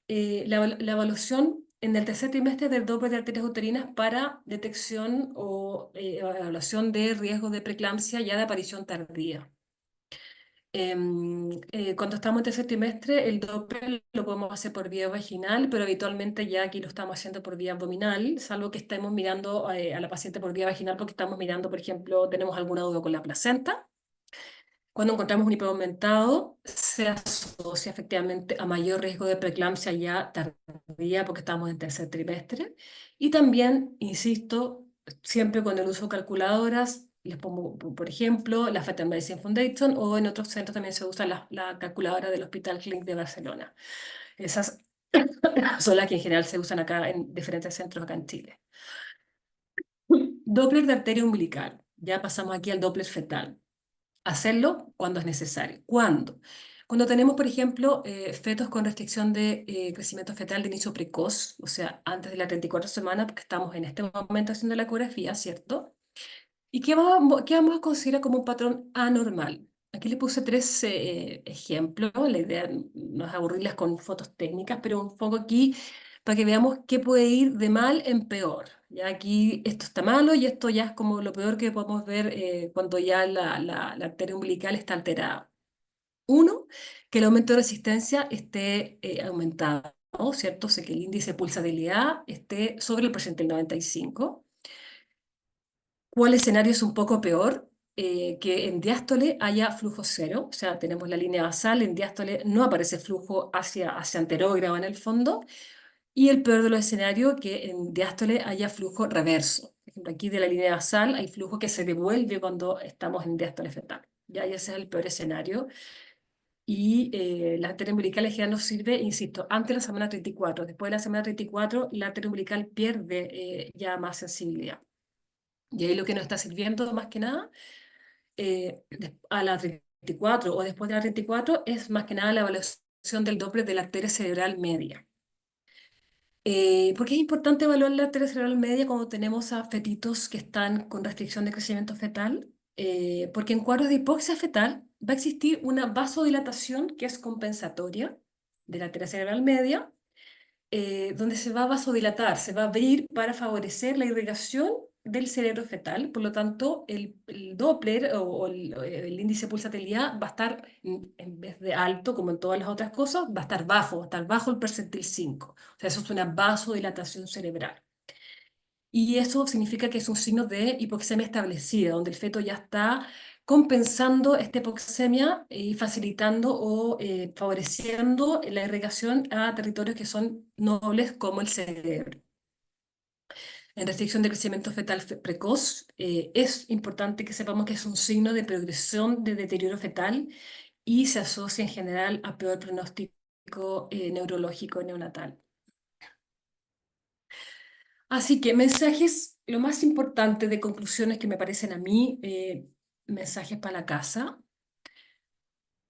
la evaluación en el tercer trimestre del Doppler de arterias uterinas para detección o evaluación de riesgo de preeclampsia ya de aparición tardía. Cuando estamos en tercer trimestre, el Doppler lo podemos hacer por vía vaginal, pero habitualmente ya aquí lo estamos haciendo por vía abdominal, salvo que estemos mirando a la paciente por vía vaginal porque estamos mirando, por ejemplo, tenemos alguna duda con la placenta. Cuando encontramos un hipoaumentado, se asocia efectivamente a mayor riesgo de preeclampsia ya tardía porque estamos en tercer trimestre. Y también, insisto, siempre con el uso de calculadoras, les pongo, por ejemplo, la Fetal Medicine Foundation, o en otros centros también se usa la calculadora del Hospital Clínic de Barcelona. Esas son las que en general se usan acá en diferentes centros acá en Chile. Doppler de arteria umbilical. Ya pasamos aquí al Doppler fetal. Hacerlo cuando es necesario. ¿Cuándo? Cuando tenemos, por ejemplo, fetos con restricción de crecimiento fetal de inicio precoz, o sea, antes de las 34 semanas, porque estamos en este momento haciendo la ecografía, ¿cierto? ¿Y qué vamos a considerar como un patrón anormal? Aquí le puse tres ejemplos. La idea no es aburrirlas con fotos técnicas, pero un poco aquí para que veamos qué puede ir de mal en peor. Ya aquí esto está malo y esto ya es como lo peor que podemos ver cuando ya la arteria umbilical está alterada. Uno, que el aumento de resistencia esté aumentado, ¿cierto? O sea, que el índice de pulsabilidad esté sobre el porcentaje 95. ¿Cuál escenario es un poco peor? Que en diástole haya flujo cero, o sea, tenemos la línea basal, en diástole no aparece flujo hacia anterógrado en el fondo, y el peor de los escenarios, que en diástole haya flujo reverso. Por ejemplo, aquí de la línea basal hay flujo que se devuelve cuando estamos en diástole fetal. Ya, y ese es el peor escenario. Y la arteria umbilical en general nos sirve, insisto, antes de la semana 34. Después de la semana 34, la arteria umbilical pierde ya más sensibilidad. Y ahí lo que nos está sirviendo más que nada a la 34 o después de la 34 es más que nada la evaluación del Doppler de la arteria cerebral media. ¿Por qué es importante evaluar la arteria cerebral media cuando tenemos a fetitos que están con restricción de crecimiento fetal? Porque en cuadros de hipoxia fetal va a existir una vasodilatación que es compensatoria de la arteria cerebral media, donde se va a vasodilatar, se va a abrir para favorecer la irrigación del cerebro fetal. Por lo tanto, el Doppler o el índice de pulsatilidad va a estar, en vez de alto, como en todas las otras cosas, va a estar bajo el percentil 5. O sea, eso es una vasodilatación cerebral. Y eso significa que es un signo de hipoxemia establecida, donde el feto ya está compensando esta hipoxemia y facilitando o favoreciendo la irrigación a territorios que son nobles como el cerebro. En restricción de crecimiento fetal precoz, es importante que sepamos que es un signo de progresión de deterioro fetal y se asocia en general a peor pronóstico neurológico neonatal. Así que mensajes, lo más importante de conclusiones que me parecen a mí, mensajes para la casa.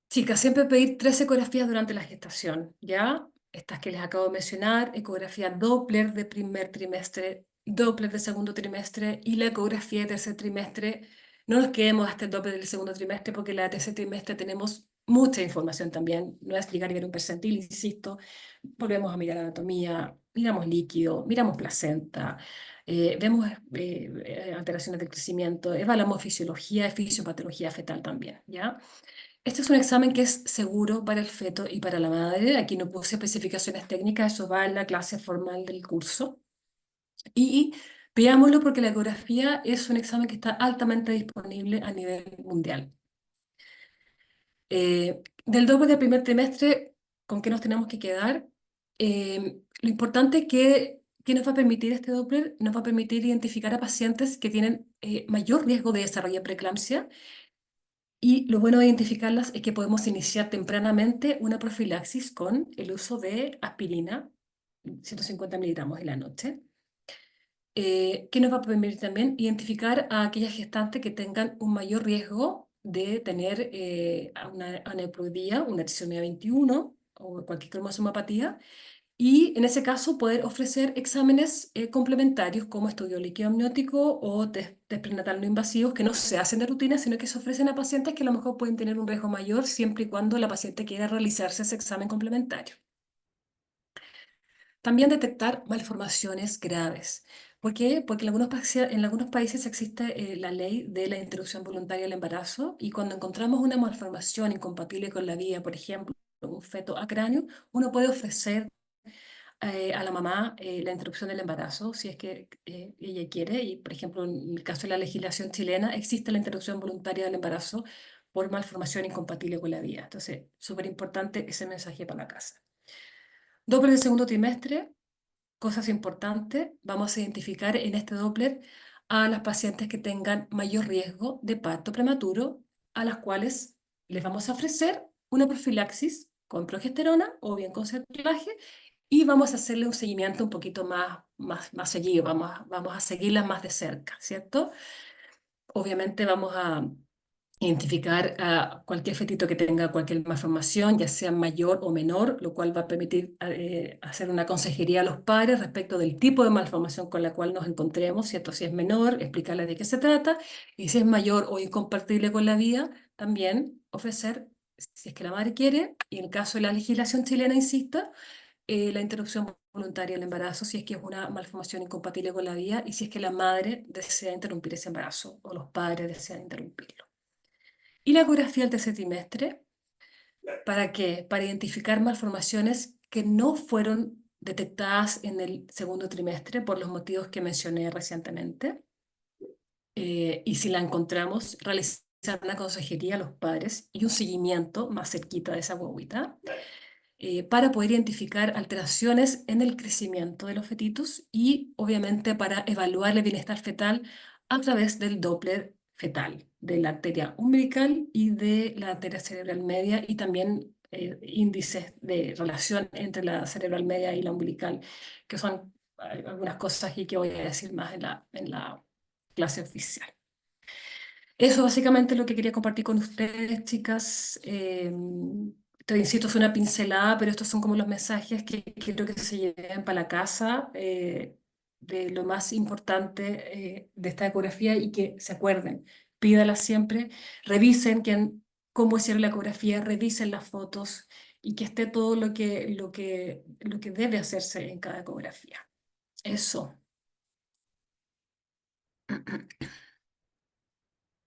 Chicas, siempre pedir 3 ecografías durante la gestación, ¿ya? Estas que les acabo de mencionar, ecografía Doppler de primer trimestre, Doppler de segundo trimestre y la ecografía de tercer trimestre. No nos quedemos hasta el Doppler del segundo trimestre porque la de tercer trimestre tenemos mucha información también. No es llegar y ver un percentil, insisto. Volvemos a mirar anatomía, miramos líquido, miramos placenta, vemos alteraciones del crecimiento, evaluamos fisiología y fisiopatología fetal también, ¿ya? Este es un examen que es seguro para el feto y para la madre. Aquí no puse especificaciones técnicas, eso va en la clase formal del curso. Y veámoslo porque la ecografía es un examen que está altamente disponible a nivel mundial. Del doble del primer trimestre, ¿con qué nos tenemos que quedar? Lo importante es que nos va a permitir este Doppler, nos va a permitir identificar a pacientes que tienen mayor riesgo de desarrollar preeclampsia. Y lo bueno de identificarlas es que podemos iniciar tempranamente una profilaxis con el uso de aspirina, 150 miligramos en la noche, que nos va a permitir también identificar a aquellas gestantes que tengan un mayor riesgo de tener una aneuploidía, una trisomía 21 o cualquier cromosomopatía, y en ese caso poder ofrecer exámenes complementarios como estudio líquido amniótico o test prenatal no invasivos que no se hacen de rutina, sino que se ofrecen a pacientes que a lo mejor pueden tener un riesgo mayor siempre y cuando la paciente quiera realizarse ese examen complementario. También detectar malformaciones graves. ¿Por qué? Porque en algunos países existe la ley de la interrupción voluntaria del embarazo y cuando encontramos una malformación incompatible con la vida, por ejemplo, un feto acráneo, uno puede ofrecer a la mamá la interrupción del embarazo, si es que ella quiere, y por ejemplo, en el caso de la legislación chilena, existe la interrupción voluntaria del embarazo por malformación incompatible con la vida. Entonces, súper importante ese mensaje para la casa. Doppler del segundo trimestre, cosas importantes, vamos a identificar en este Doppler a las pacientes que tengan mayor riesgo de parto prematuro, a las cuales les vamos a ofrecer una profilaxis con progesterona o bien con sertolaje y vamos a hacerle un seguimiento un poquito más seguido, vamos a seguirlas más de cerca, ¿cierto? Obviamente vamos a identificar a cualquier fetito que tenga cualquier malformación, ya sea mayor o menor, lo cual va a permitir hacer una consejería a los padres respecto del tipo de malformación con la cual nos encontremos, ¿cierto? Si es menor, explicarles de qué se trata, y si es mayor o incompatible con la vida, también ofrecer, si es que la madre quiere, y en el caso de la legislación chilena, insisto, la interrupción voluntaria del embarazo si es que es una malformación incompatible con la vida y si es que la madre desea interrumpir ese embarazo o los padres desean interrumpirlo. Y la ecografía del tercer trimestre, ¿Para qué? Para identificar malformaciones que no fueron detectadas en el segundo trimestre por los motivos que mencioné recientemente. Y si la encontramos, realizar una consejería a los padres y un seguimiento más cerquita de esa guaguita para poder identificar alteraciones en el crecimiento de los fetitos y obviamente para evaluar el bienestar fetal a través del Doppler fetal, de la arteria umbilical y de la arteria cerebral media y también índices de relación entre la cerebral media y la umbilical, que son algunas cosas y que voy a decir más en la clase oficial. Eso básicamente es lo que quería compartir con ustedes, chicas. Te insisto, es una pincelada, pero estos son como los mensajes que quiero que se lleven para la casa de lo más importante de esta ecografía y que se acuerden, pídala siempre, revisen cómo hicieron la ecografía, revisen las fotos y que esté todo lo que debe hacerse en cada ecografía. Eso.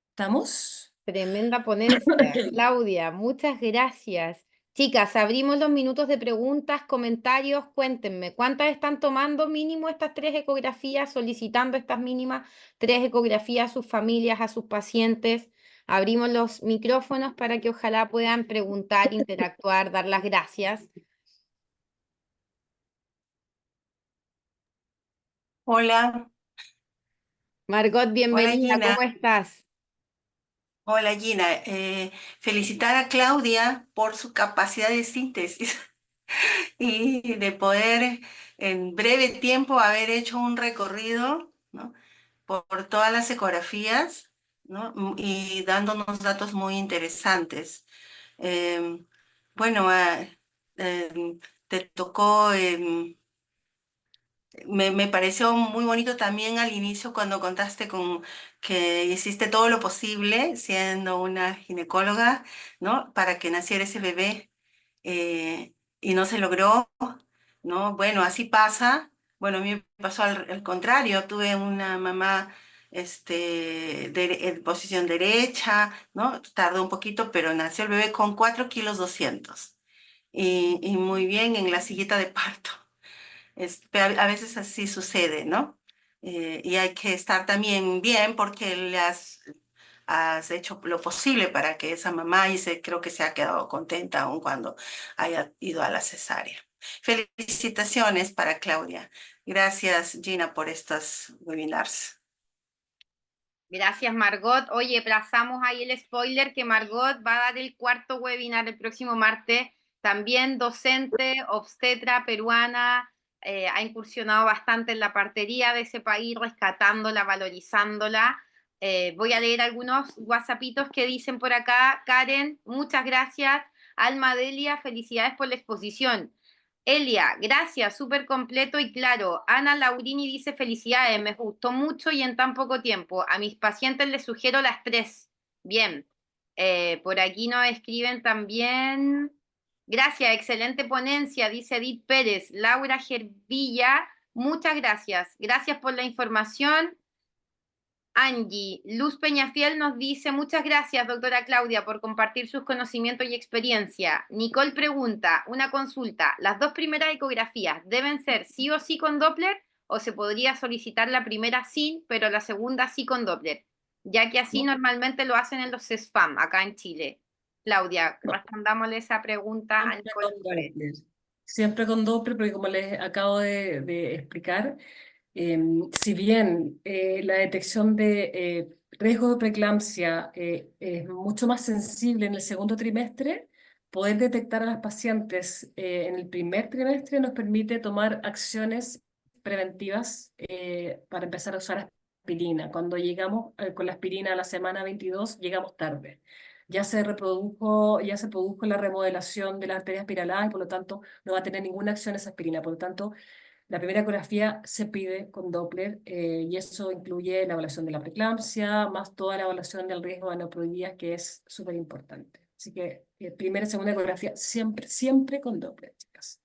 ¿Estamos? Tremenda ponencia. Claudia, muchas gracias. Chicas, abrimos los minutos de preguntas, comentarios. Cuéntenme, ¿cuántas están tomando mínimo estas 3 ecografías, solicitando estas mínimas 3 ecografías a sus familias, a sus pacientes? Abrimos los micrófonos para que ojalá puedan preguntar, interactuar, dar las gracias. Hola, Margot, hola bienvenida, Gina. ¿cómo estás? Hola Gina. Felicitar a Claudia por su capacidad de síntesis y de poder en breve tiempo haber hecho un recorrido, ¿no? por todas las ecografías, ¿no? Y dándonos datos muy interesantes. Em, bueno, te tocó me pareció muy bonito también al inicio cuando contaste con que hiciste todo lo posible siendo una ginecóloga, ¿no? Para que naciera ese bebé y no se logró, ¿no? Bueno, así pasa. Bueno, a mí me pasó al contrario. Tuve una mamá en posición derecha, ¿no? Tardó un poquito, pero nació el bebé con 4,2 kilos y muy bien en la sillita de parto. Pero a veces así sucede, ¿no? Y hay que estar también bien porque has hecho lo posible para que esa mamá creo que se ha quedado contenta aun cuando haya ido a la cesárea. Felicitaciones para Claudia. Gracias, Gina, por estos webinars. Gracias, Margot. Oye, plazamos ahí el spoiler que Margot va a dar el 4.º webinar el próximo martes. También docente, obstetra peruana, ha incursionado bastante en la partería de ese país, rescatándola, valorizándola. Voy a leer algunos whatsappitos que dicen por acá. Karen, muchas gracias. Alma Delia, felicidades por la exposición. Elia, gracias, súper completo y claro. Ana Laurini dice felicidades, me gustó mucho y en tan poco tiempo. A mis pacientes les sugiero las 3. Bien. Por aquí nos escriben también. Gracias, excelente ponencia, dice Edith Pérez. Laura Gervilla, muchas gracias. Gracias por la información. Angie, Luz Peñafiel nos dice, muchas gracias, doctora Claudia, por compartir sus conocimientos y experiencia. Nicole pregunta, una consulta, ¿las 2 primeras ecografías deben ser sí o sí con Doppler o se podría solicitar la primera sin, pero la segunda sí con Doppler? Ya que así No, normalmente lo hacen en los CESFAM, acá en Chile. Claudia, no. respondámosle esa pregunta a Siempre Nicole con Flores. Doppler. Siempre con Doppler, porque como les acabo de explicar, si bien la detección de riesgo de preeclampsia es mucho más sensible en el segundo trimestre, poder detectar a las pacientes en el primer trimestre nos permite tomar acciones preventivas para empezar a usar aspirina. Cuando llegamos con la aspirina a la semana 22, llegamos tarde. Ya se produjo la remodelación de la arteria espiralada y por lo tanto no va a tener ninguna acción esa aspirina. Por lo tanto, la primera ecografía se pide con Doppler y eso incluye la evaluación de la preeclampsia, más toda la evaluación del riesgo de aneuploidías, que es súper importante. Así que primera y segunda ecografía siempre, siempre con Doppler, chicas.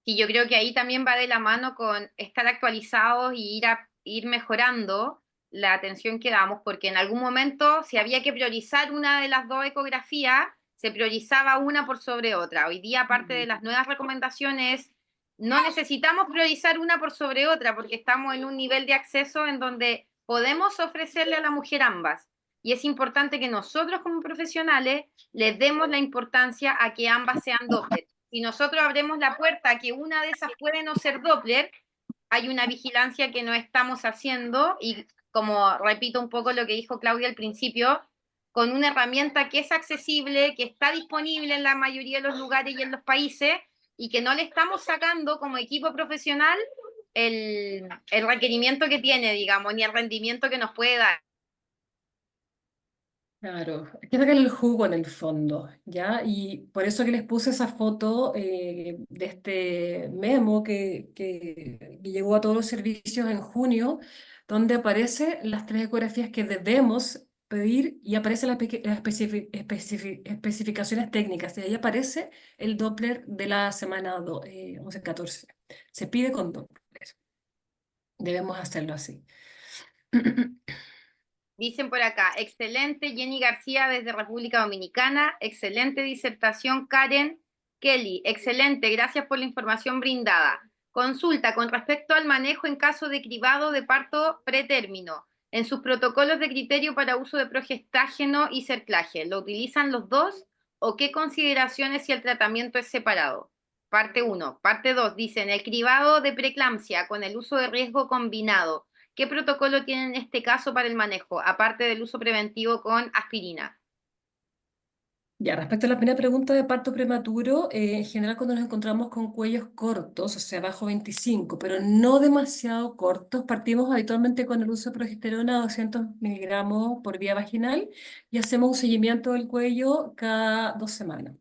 Y yo creo que ahí también va de la mano con estar actualizados y ir mejorando la atención que damos, porque en algún momento, si había que priorizar una de las 2 ecografías, se priorizaba una por sobre otra. Hoy día, parte de las nuevas recomendaciones, no necesitamos priorizar una por sobre otra, porque estamos en un nivel de acceso en donde podemos ofrecerle a la mujer ambas. Y es importante que nosotros como profesionales les demos la importancia a que ambas sean Doppler. Si nosotros abrimos la puerta a que una de esas puede no ser Doppler, hay una vigilancia que no estamos haciendo y, como repito un poco lo que dijo Claudia al principio, con una herramienta que es accesible, que está disponible en la mayoría de los lugares y en los países, y que no le estamos sacando como equipo profesional el requerimiento que tiene, digamos, ni el rendimiento que nos puede dar. Claro, hay que sacarle el jugo en el fondo, ¿ya? Y por eso que les puse esa foto de este memo que llegó a todos los servicios en junio, donde aparecen las 3 ecografías que debemos pedir y aparecen las especificaciones técnicas. Y ahí aparece el Doppler de la semana 11-14. Se pide con Doppler. Debemos hacerlo así. Dicen por acá, excelente Jenny García desde República Dominicana, excelente disertación Karen Kelly, excelente, gracias por la información brindada. Consulta con respecto al manejo en caso de cribado de parto pretérmino, en sus protocolos de criterio para uso de progestágeno y cerclaje, ¿lo utilizan los dos o qué consideraciones si el tratamiento es separado? Parte 1. Parte 2, dicen, el cribado de preeclampsia con el uso de riesgo combinado. ¿Qué protocolo tienen en este caso para el manejo, aparte del uso preventivo con aspirina? Ya, respecto a la primera pregunta de parto prematuro, en general cuando nos encontramos con cuellos cortos, o sea, bajo 25, pero no demasiado cortos, partimos habitualmente con el uso de progesterona 200 miligramos por vía vaginal y hacemos un seguimiento del cuello cada 2 semanas.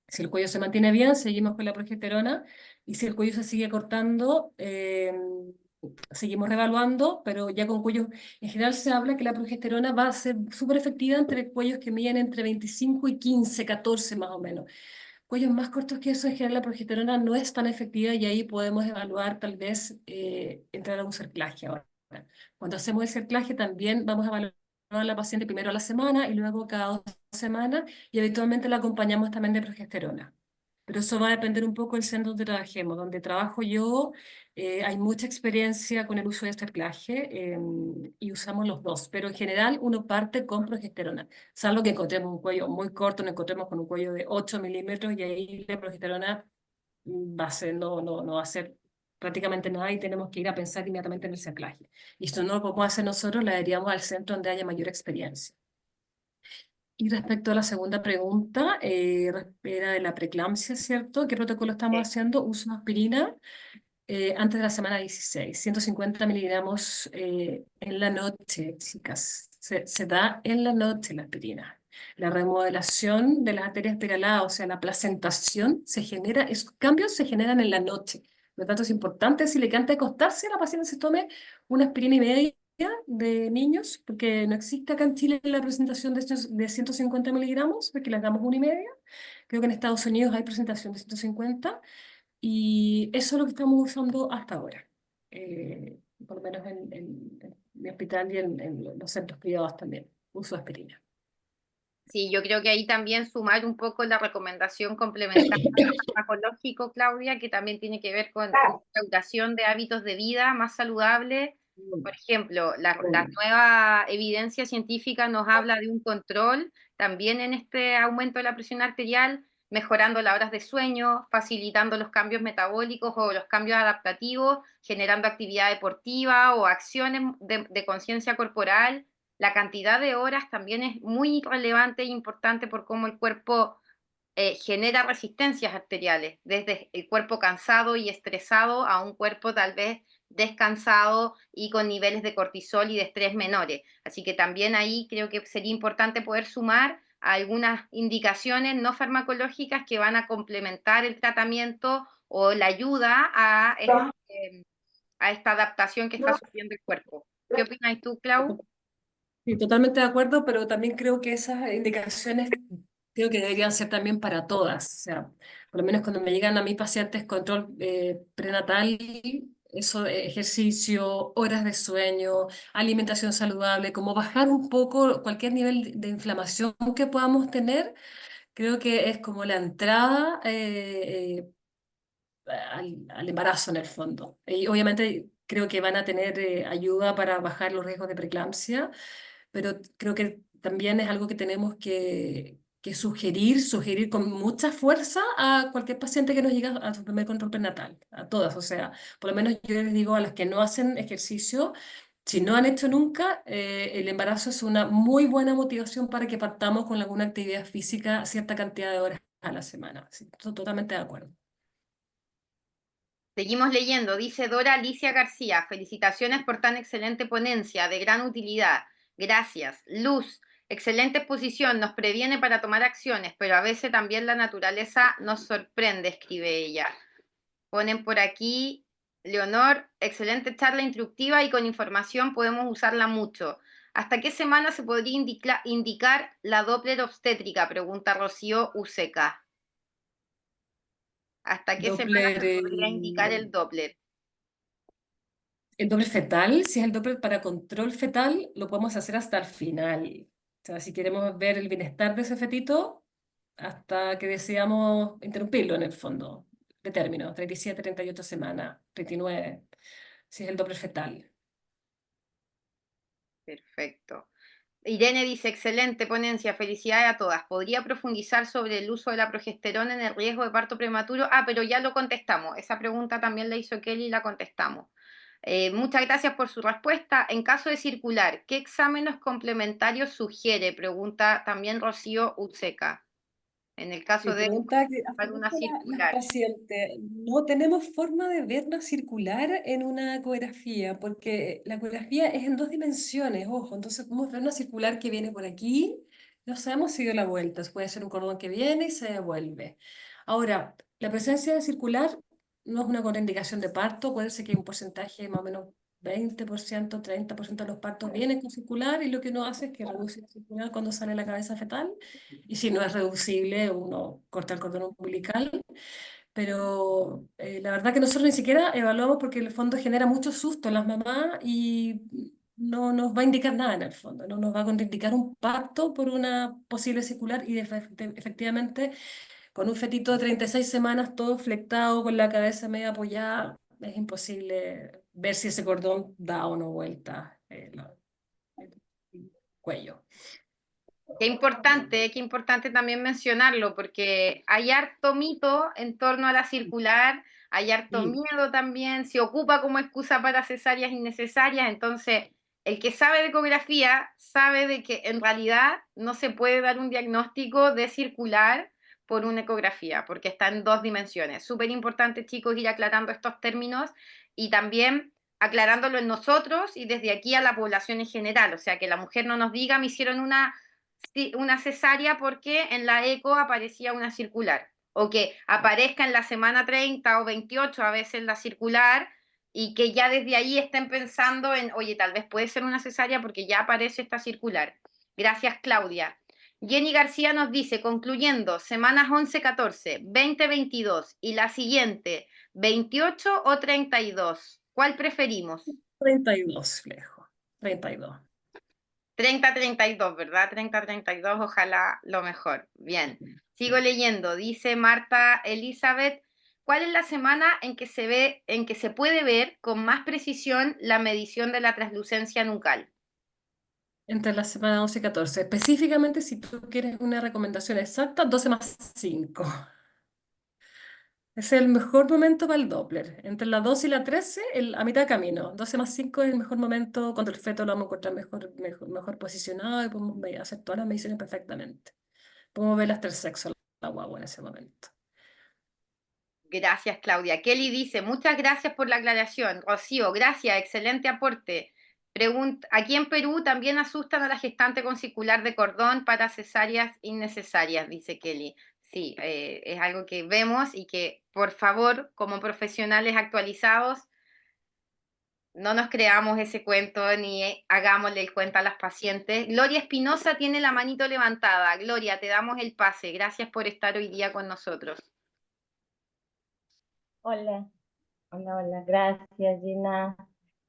Si el cuello se mantiene bien, seguimos con la progesterona y si el cuello se sigue cortando, seguimos reevaluando, pero ya con cuellos, en general se habla que la progesterona va a ser súper efectiva entre cuellos que miden entre 25 y 15, 14 más o menos. Cuellos más cortos que eso, en general la progesterona no es tan efectiva y ahí podemos evaluar tal vez entrar a un cerclaje ahora. Cuando hacemos el cerclaje también vamos a evaluar a la paciente primero a la semana y luego cada 2 semanas y habitualmente la acompañamos también de progesterona. Pero eso va a depender un poco del centro donde trabajemos. Donde trabajo yo, hay mucha experiencia con el uso de cerclaje y usamos los dos. Pero en general uno parte con progesterona. Salvo que encontremos un cuello muy corto, nos encontremos con un cuello de 8 milímetros y ahí la progesterona no va a ser prácticamente nada y tenemos que ir a pensar inmediatamente en el cerclaje. Y esto no lo podemos hacer nosotros, la daríamos al centro donde haya mayor experiencia. Y respecto a la segunda pregunta, era de la preeclampsia, ¿cierto? ¿Qué protocolo estamos haciendo? Uso de aspirina antes de la semana 16, 150 miligramos en la noche, chicas. Se da en la noche la aspirina. La remodelación de las arterias espiraladas, o sea, la placentación, esos cambios se generan en la noche. Por lo tanto, es importante decirle que antes de acostarse la paciente se tome una aspirina y media de niños, porque no existe acá en Chile la presentación de 150 miligramos, porque las damos 1,5. Creo que en Estados Unidos hay presentación de 150. Y eso es lo que estamos usando hasta ahora, por lo menos en mi hospital y en los centros privados también, uso de aspirina. Sí, yo creo que ahí también sumar un poco la recomendación complementaria farmacológico, Claudia, que también tiene que ver con instauración de hábitos de vida más saludables. Por ejemplo, la nueva evidencia científica nos habla de un control también en este aumento de la presión arterial, mejorando las horas de sueño, facilitando los cambios metabólicos o los cambios adaptativos, generando actividad deportiva o acciones de conciencia corporal. La cantidad de horas también es muy relevante e importante por cómo el cuerpo genera resistencias arteriales, desde el cuerpo cansado y estresado a un cuerpo tal vez descansado y con niveles de cortisol y de estrés menores. Así que también ahí creo que sería importante poder sumar algunas indicaciones no farmacológicas que van a complementar el tratamiento o la ayuda a esta adaptación que está sufriendo el cuerpo. ¿Qué opinas tú, Clau? Sí, totalmente de acuerdo, pero también creo que esas indicaciones creo que deberían ser también para todas. O sea, por lo menos cuando me llegan a mis pacientes control prenatal, eso, ejercicio, horas de sueño, alimentación saludable, como bajar un poco cualquier nivel de inflamación que podamos tener, Creo que es como la entrada al embarazo en el fondo. Y obviamente creo que van a tener ayuda para bajar los riesgos de preeclampsia, pero creo que también es algo que tenemos que sugerir con mucha fuerza a cualquier paciente que nos llegue a su primer control prenatal, a todas. O sea, por lo menos yo les digo a las que no hacen ejercicio, si no han hecho nunca, el embarazo es una muy buena motivación para que partamos con alguna actividad física cierta cantidad de horas a la semana. Sí, totalmente de acuerdo. Seguimos leyendo, dice Dora Alicia García, felicitaciones por tan excelente ponencia, de gran utilidad. Gracias. Luz, excelente exposición, nos previene para tomar acciones, pero a veces también la naturaleza nos sorprende, escribe ella. Ponen por aquí, Leonor, excelente charla instructiva y con información podemos usarla mucho. ¿Hasta qué semana se podría indicar la Doppler obstétrica? Pregunta Rocío Useca. ¿Hasta qué semana Doppler, se podría indicar el Doppler? el Doppler fetal, si es el Doppler para control fetal, lo podemos hacer hasta el final. O sea, si queremos ver el bienestar de ese fetito, hasta que deseamos interrumpirlo en el fondo, de término, 37, 38 semanas, 39, si es el Doppler fetal. Perfecto. Irene dice, excelente ponencia, felicidades a todas. ¿Podría profundizar sobre el uso de la progesterona en el riesgo de parto prematuro? Ah, pero ya lo contestamos. Esa pregunta también la hizo Kelly y la contestamos. Muchas gracias por su respuesta. En caso de circular, ¿qué exámenes complementarios sugiere? Pregunta también Rocío Utseca. En el caso Mi de pregunta que buscar hacen una mucho las circular. pacientes, no tenemos forma de vernos circular en una ecografía, porque la ecografía es en dos dimensiones, ojo, entonces podemos ver una circular que viene por aquí, no sabemos si dio la vuelta, puede ser un cordón que viene y se devuelve. Ahora, la presencia de circular no es una contraindicación de parto, puede ser que un porcentaje más o menos 20%, 30% de los partos vienen con circular y lo que uno hace es que reduce la circular cuando sale la cabeza fetal y si no es reducible, uno corta el cordón umbilical. Pero la verdad que nosotros ni siquiera evaluamos porque en el fondo genera mucho susto en las mamás y no nos va a indicar nada en el fondo. No nos va a contraindicar un parto por una posible circular y efectivamente con un fetito de 36 semanas todo flectado, con la cabeza media apoyada, es imposible ver si ese cordón da o no vuelta el cuello. Qué importante también mencionarlo, porque hay harto mito en torno a la circular, hay harto Sí. miedo también, se ocupa como excusa para cesáreas innecesarias, entonces el que sabe de ecografía sabe de que en realidad no se puede dar un diagnóstico de circular por una ecografía, porque está en dos dimensiones. Súper importante, chicos, ir aclarando estos términos y también aclarándolo en nosotros y desde aquí a la población en general, o sea, que la mujer no nos diga, me hicieron una cesárea porque en la eco aparecía una circular, o que aparezca en la semana 30 o 28 a veces la circular, y que ya desde ahí estén pensando en, oye, tal vez puede ser una cesárea porque ya aparece esta circular. Gracias, Claudia. Jenny García nos dice, concluyendo, semanas 11, 14, 20, 22 y la siguiente, 28 o 32. ¿Cuál preferimos? 32, lejos. 32. 30-32, ¿verdad? 30-32, ojalá lo mejor. Bien. Sigo leyendo. Dice Marta Elizabeth, ¿cuál es la semana en que se puede ver con más precisión la medición de la translucencia nucal? Entre la semana 11 y 14. Específicamente, si tú quieres una recomendación exacta, 12 más 5. Es el mejor momento para el Doppler. Entre la 12 y la 13, a mitad de camino. 12 más 5 es el mejor momento cuando el feto lo vamos a encontrar mejor posicionado y podemos hacer todas las mediciones perfectamente. Podemos ver hasta el sexo de la guagua en ese momento. Gracias, Claudia. Kelly dice, muchas gracias por la aclaración. Rocío, gracias, excelente aporte. Aquí en Perú también asustan a la gestante con circular de cordón para cesáreas innecesarias, dice Kelly. Sí, es algo que vemos y que, por favor, como profesionales actualizados, no nos creamos ese cuento ni hagámosle el cuento a las pacientes. Gloria Espinosa tiene la manito levantada. Gloria, te damos el pase. Gracias por estar hoy día con nosotros. Hola, hola. Gracias, Gina.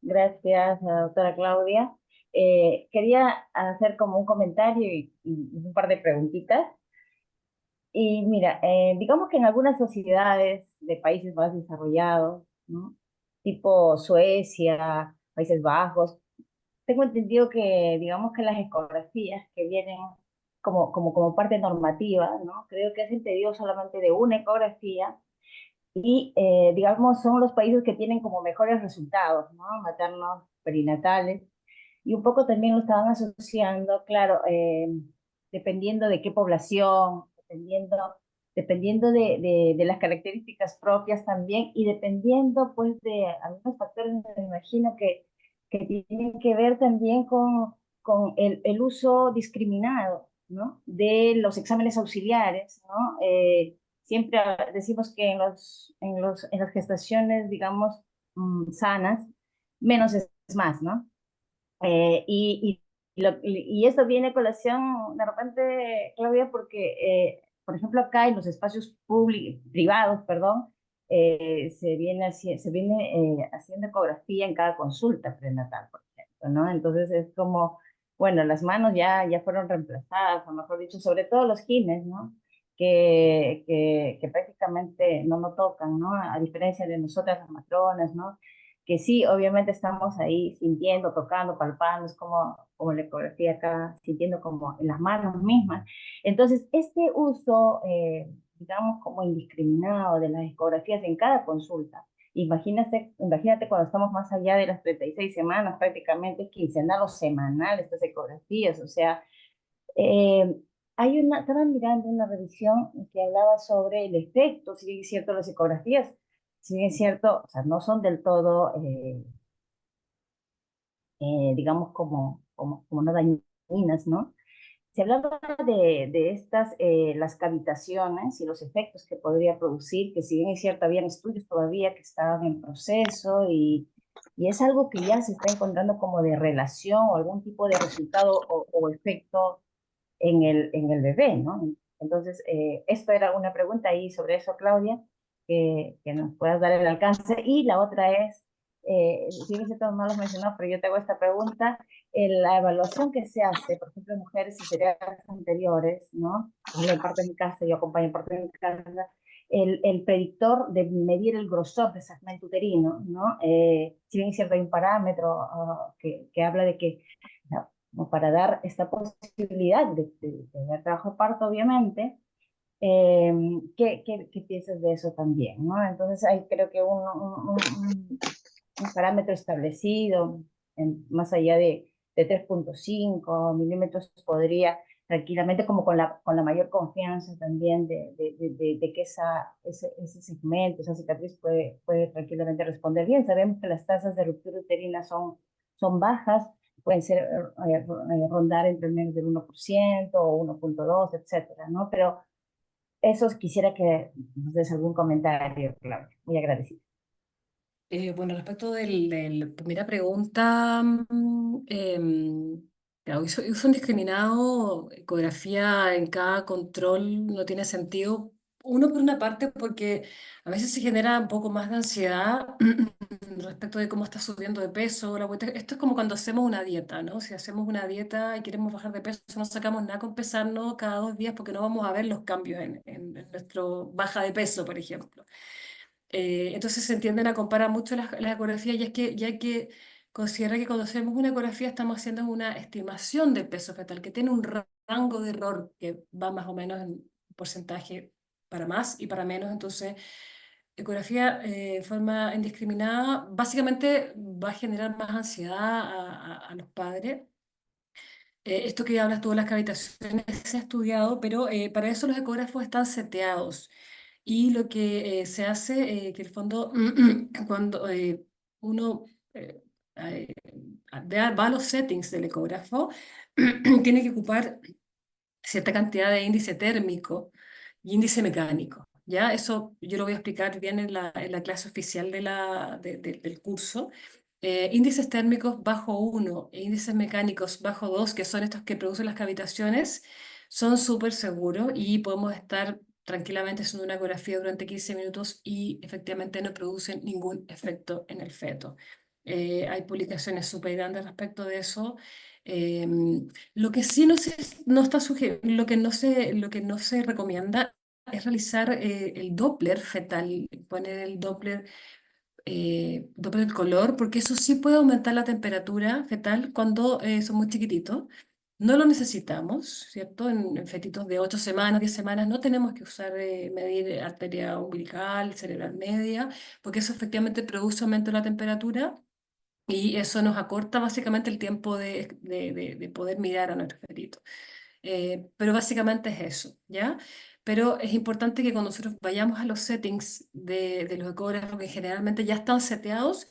Gracias, doctora Claudia. Quería hacer como un comentario y un par de preguntitas. Y mira, digamos que en algunas sociedades de países más desarrollados, ¿no? Tipo Suecia, Países Bajos, tengo entendido que, digamos que las ecografías que vienen como parte normativa, ¿no? Creo que es el pedido solamente de una ecografía y, digamos, son los países que tienen como mejores resultados, ¿no? Maternos, perinatales, y un poco también lo estaban asociando, claro, dependiendo de qué población, dependiendo de las características propias también, y dependiendo pues de algunos factores, me imagino que tienen que ver también con el uso discriminado, ¿no? De los exámenes auxiliares, ¿no? Siempre decimos que en las gestaciones, digamos, sanas, menos es más, ¿no? Eh, y, y esto viene a colación de repente, Claudia, porque, por ejemplo, acá en los espacios privados, perdón, se viene haciendo ecografía en cada consulta prenatal, por ejemplo, ¿no? Entonces es como, bueno, las manos ya fueron reemplazadas, o mejor dicho, sobre todo los gines, ¿no? Que prácticamente no nos tocan, ¿no? A diferencia de nosotras las matronas, ¿no? Que sí, obviamente estamos ahí sintiendo, tocando, palpando, es como la ecografía acá, sintiendo como en las manos mismas. Entonces, este uso, digamos, como indiscriminado de las ecografías en cada consulta, imagínate cuando estamos más allá de las 36 semanas, prácticamente quincenal o semanal estas ecografías, o sea, eh, estaba mirando una revisión que hablaba sobre el efecto, si bien es cierto, las ecografías, si bien es cierto, o sea, no son del todo, digamos, como no dañinas, ¿no? Se hablaba de estas, las cavitaciones y los efectos que podría producir, que si bien es cierto, habían estudios todavía que estaban en proceso y es algo que ya se está encontrando como de relación o algún tipo de resultado o efecto en el bebé, ¿no? Entonces, esto era una pregunta ahí sobre eso, Claudia, que nos puedas dar el alcance. Y la otra es, si bien no lo has mencionado, pero yo te hago esta pregunta, la evaluación que se hace, por ejemplo, en mujeres y cesáreas anteriores, ¿no? En parte de mi casa, yo acompaño en parte de mi casa, el predictor de medir el grosor de segmento uterino, ¿no? Si bien es cierto, hay un parámetro que habla de que como para dar esta posibilidad de tener trabajo de parto, obviamente. ¿Qué piensas de eso también? ¿No? Entonces hay creo que un parámetro establecido, más allá de 3,5 milímetros, podría tranquilamente, como con la mayor confianza también de que ese segmento, esa cicatriz puede tranquilamente responder bien. Sabemos que las tasas de ruptura uterina son bajas, pueden ser, rondar entre menos del 1% o 1,2, etcétera, ¿no? Pero eso quisiera que nos des algún comentario, Claudia. Muy agradecida. Bueno, respecto de la primera pregunta, claro, uso indiscriminado, ecografía en cada control no tiene sentido. Uno, por una parte, porque a veces se genera un poco más de ansiedad respecto de cómo está subiendo de peso. Esto es como cuando hacemos una dieta, ¿no? Si hacemos una dieta y queremos bajar de peso, no sacamos nada con pesarnos cada 2 días porque no vamos a ver los cambios en nuestro baja de peso, por ejemplo. Entonces se tienden a comparar mucho las ecografías y es que ya hay que considerar que cuando hacemos una ecografía estamos haciendo una estimación del peso fetal que tiene un rango de error que va más o menos en porcentaje para más y para menos. Entonces, ecografía en forma indiscriminada básicamente va a generar más ansiedad a los padres. Esto que hablas tú de las cavitaciones se ha estudiado, pero para eso los ecógrafos están seteados. Y lo que se hace, que el fondo, cuando uno eh, va a los settings del ecógrafo, tiene que ocupar cierta cantidad de índice térmico y índice mecánico. ¿Ya? Eso yo lo voy a explicar bien en la clase oficial del curso. Índices térmicos bajo 1 e índices mecánicos bajo 2, que son estos que producen las cavitaciones, son súper seguros y podemos estar tranquilamente haciendo una ecografía durante 15 minutos y efectivamente no producen ningún efecto en el feto. Hay publicaciones súper grandes respecto de eso. Lo que sí no está lo que no se recomienda es realizar el Doppler fetal, poner el Doppler del color, porque eso sí puede aumentar la temperatura fetal cuando son muy chiquititos. No lo necesitamos, ¿cierto? En fetitos de 8 semanas, 10 semanas, no tenemos que usar, medir arteria umbilical, cerebral media, porque eso efectivamente produce aumento de la temperatura y eso nos acorta básicamente el tiempo de poder mirar a nuestro fetito. Pero básicamente es eso, ¿ya? Pero es importante que cuando nosotros vayamos a los settings de los ecógrafos que generalmente ya están seteados,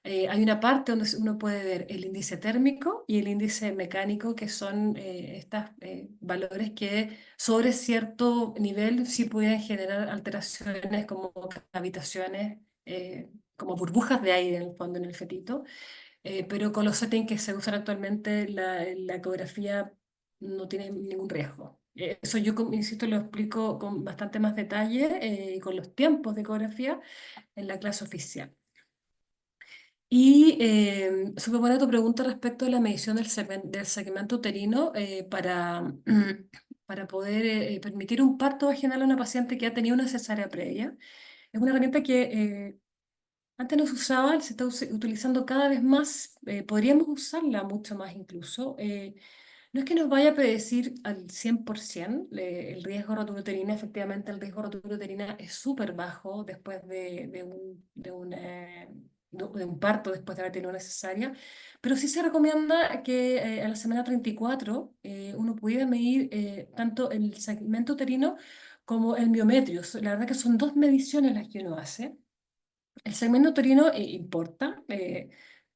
hay una parte donde uno puede ver el índice térmico y el índice mecánico, que son estos valores que sobre cierto nivel sí pueden generar alteraciones como cavitaciones, como burbujas de aire en el fondo en el fetito. Pero con los settings que se usan actualmente, la ecografía no tiene ningún riesgo. Eso yo, insisto, lo explico con bastante más detalle y con los tiempos de ecografía en la clase oficial. Y súper buena tu pregunta respecto a la medición del segmento uterino para poder permitir un parto vaginal a una paciente que ha tenido una cesárea previa. Es una herramienta que antes no se usaba, se está utilizando cada vez más, podríamos usarla mucho más incluso. No es que nos vaya a predecir al 100% el riesgo de rotura uterina, efectivamente el riesgo de rotura uterina es súper bajo después de un parto, después de haber tenido una cesárea, pero sí se recomienda que a la semana 34 uno pudiera medir tanto el segmento uterino como el miometrio. La verdad que son dos mediciones las que uno hace. El segmento uterino importa,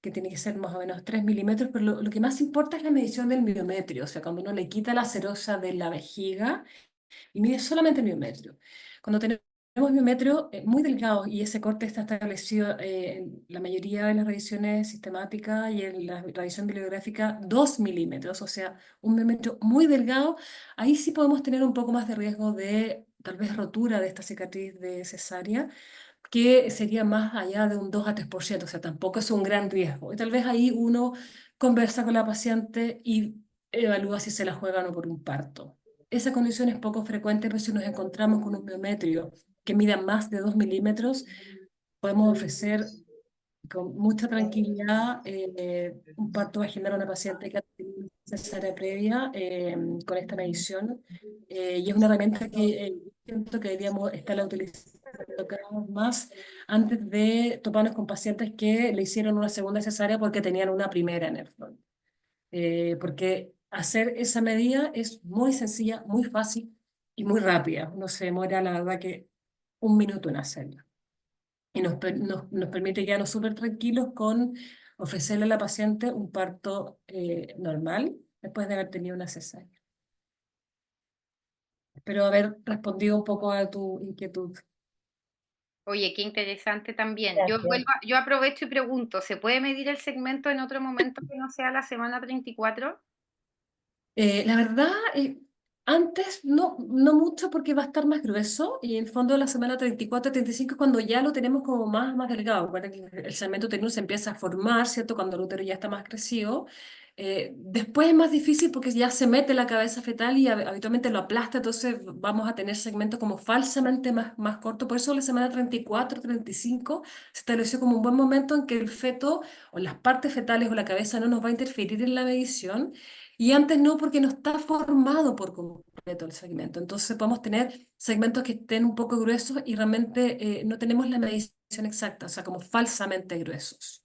que tiene que ser más o menos 3 milímetros, pero lo que más importa es la medición del miometrio, o sea, cuando uno le quita la serosa de la vejiga y mide solamente el miometrio. Cuando tenemos miometrio muy delgado y ese corte está establecido en la mayoría de las revisiones sistemáticas y en la revisión bibliográfica 2 milímetros, o sea, un miometrio muy delgado, ahí sí podemos tener un poco más de riesgo de tal vez rotura de esta cicatriz de cesárea, que sería más allá de un 2 a 3%, o sea, tampoco es un gran riesgo. Y tal vez ahí uno conversa con la paciente y evalúa si se la juega o no por un parto. Esa condición es poco frecuente, pero si nos encontramos con un biometrio que mida más de 2 milímetros, podemos ofrecer con mucha tranquilidad un parto vaginal a una paciente que ha tenido una cesárea previa con esta medición. Y es una herramienta que siento que deberíamos estarla utilizando cada vez más antes de toparnos con pacientes que le hicieron una segunda cesárea porque tenían una primera en el fondo. Porque hacer esa medida es muy sencilla, muy fácil y muy rápida. No se demora, la verdad, que un minuto en hacerla y nos permite quedarnos súper tranquilos con ofrecerle a la paciente un parto normal después de haber tenido una cesárea. Espero haber respondido un poco a tu inquietud. Oye, qué interesante también. Gracias. Yo aprovecho y pregunto, ¿se puede medir el segmento en otro momento que no sea la semana 34? La verdad, antes no mucho porque va a estar más grueso y en el fondo la semana 34, 35 es cuando ya lo tenemos como más delgado, para que el segmento uterino se empieza a formar, ¿cierto? Cuando el útero ya está más crecido. Después es más difícil porque ya se mete la cabeza fetal y habitualmente lo aplasta, entonces vamos a tener segmentos como falsamente más cortos. Por eso la semana 34, 35 se estableció como un buen momento en que el feto o las partes fetales o la cabeza no nos va a interferir en la medición y antes no, porque no está formado por completo el segmento. Entonces podemos tener segmentos que estén un poco gruesos y realmente no tenemos la medición exacta, o sea, como falsamente gruesos.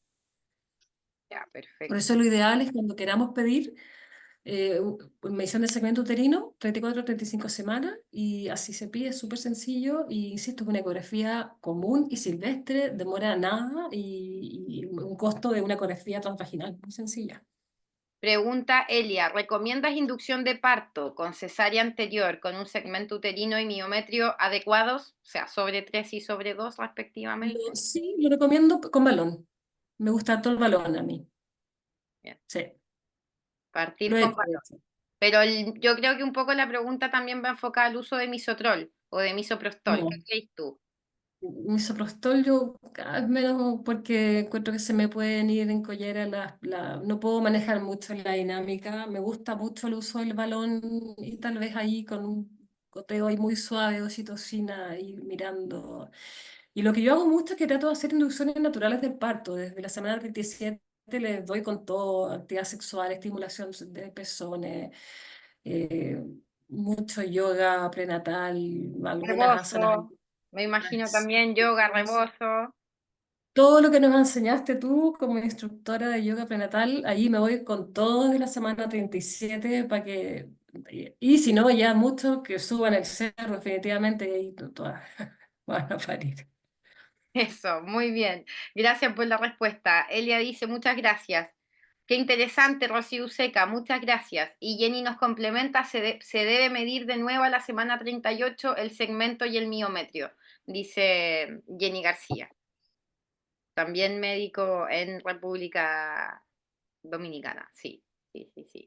Ya, Por perfecto. eso lo ideal es cuando queramos pedir medición del segmento uterino, 34 a 35 semanas, y así se pide, es súper sencillo, y insisto, es una ecografía común y silvestre, demora nada, y un costo de una ecografía transvaginal muy sencilla. Pregunta Elia, ¿recomiendas inducción de parto con cesárea anterior con un segmento uterino y miometrio adecuados? O sea, sobre 3 y sobre 2 respectivamente. Sí, lo recomiendo con balón. Me gusta todo el balón a mí. Bien, Sí, partir lo he con hecho, de balón. hecho. Pero yo creo que un poco la pregunta también va enfocada al uso de misotrol o de misoprostol. ¿Qué No, crees tú? misoprostol yo cada vez menos porque encuentro que se me pueden ir en collera no puedo manejar mucho la dinámica. Me gusta mucho el uso del balón y tal vez ahí con goteo ahí muy suave, oxitocina, y mirando. Y lo que yo hago mucho es que trato de hacer inducciones naturales del parto. Desde la semana 37 les doy con todo, actividad sexual, estimulación de pezones, eh, mucho yoga prenatal, algunas asanas. Rebozo, me imagino también yoga, rebozo. Todo lo que nos enseñaste tú como instructora de yoga prenatal, ahí me voy con todo de la semana 37 para que, y si no, ya muchos que suban el cerro definitivamente y todas van a parir. Eso, muy bien. Gracias por la respuesta. Elia dice, muchas gracias. Qué interesante, Rocío Useca, muchas gracias. Y Jenny nos complementa, se debe medir de nuevo a la semana 38 el segmento y el miometrio, dice Jenny García, también médico en República Dominicana. Sí, sí, sí, sí.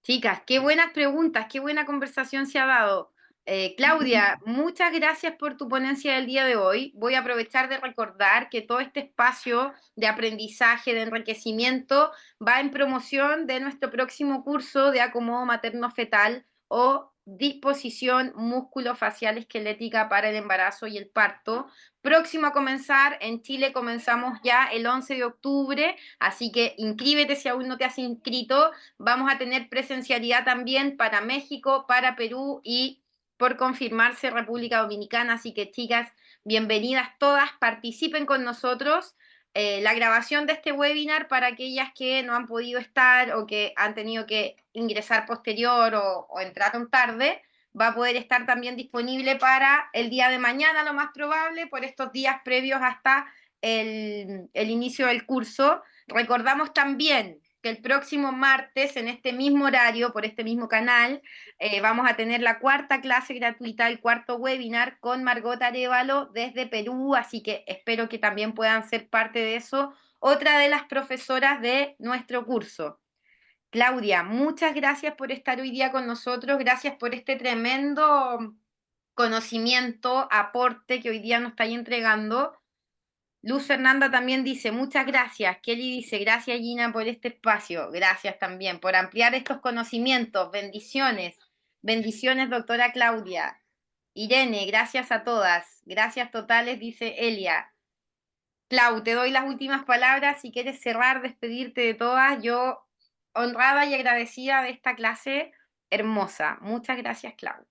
Chicas, qué buenas preguntas, qué buena conversación se ha dado. Claudia, muchas gracias por tu ponencia del día de hoy. Voy a aprovechar de recordar que todo este espacio de aprendizaje, de enriquecimiento, va en promoción de nuestro próximo curso de acomodo materno-fetal o disposición músculo-facial esquelética para el embarazo y el parto. Próximo a comenzar, en Chile comenzamos ya el 11 de octubre, así que inscríbete si aún no te has inscrito. Vamos a tener presencialidad también para México, para Perú y por confirmarse República Dominicana. Así que chicas, bienvenidas todas, participen con nosotros. La grabación de este webinar para aquellas que no han podido estar o que han tenido que ingresar posterior o entraron tarde, va a poder estar también disponible para el día de mañana, lo más probable, por estos días previos hasta el inicio del curso. Recordamos también que el próximo martes, en este mismo horario, por este mismo canal, vamos a tener la cuarta clase gratuita, el cuarto webinar con Margot Arévalo desde Perú, así que espero que también puedan ser parte de eso, otra de las profesoras de nuestro curso. Claudia, muchas gracias por estar hoy día con nosotros, gracias por este tremendo conocimiento, aporte que hoy día nos estáis entregando. Luz Fernanda también dice, muchas gracias. Kelly dice, gracias Gina por este espacio. Gracias también por ampliar estos conocimientos. Bendiciones. Bendiciones, doctora Claudia. Irene, gracias a todas. Gracias totales, dice Elia. Clau, te doy las últimas palabras. Si quieres cerrar, despedirte de todas. Yo, honrada y agradecida de esta clase hermosa. Muchas gracias, Clau.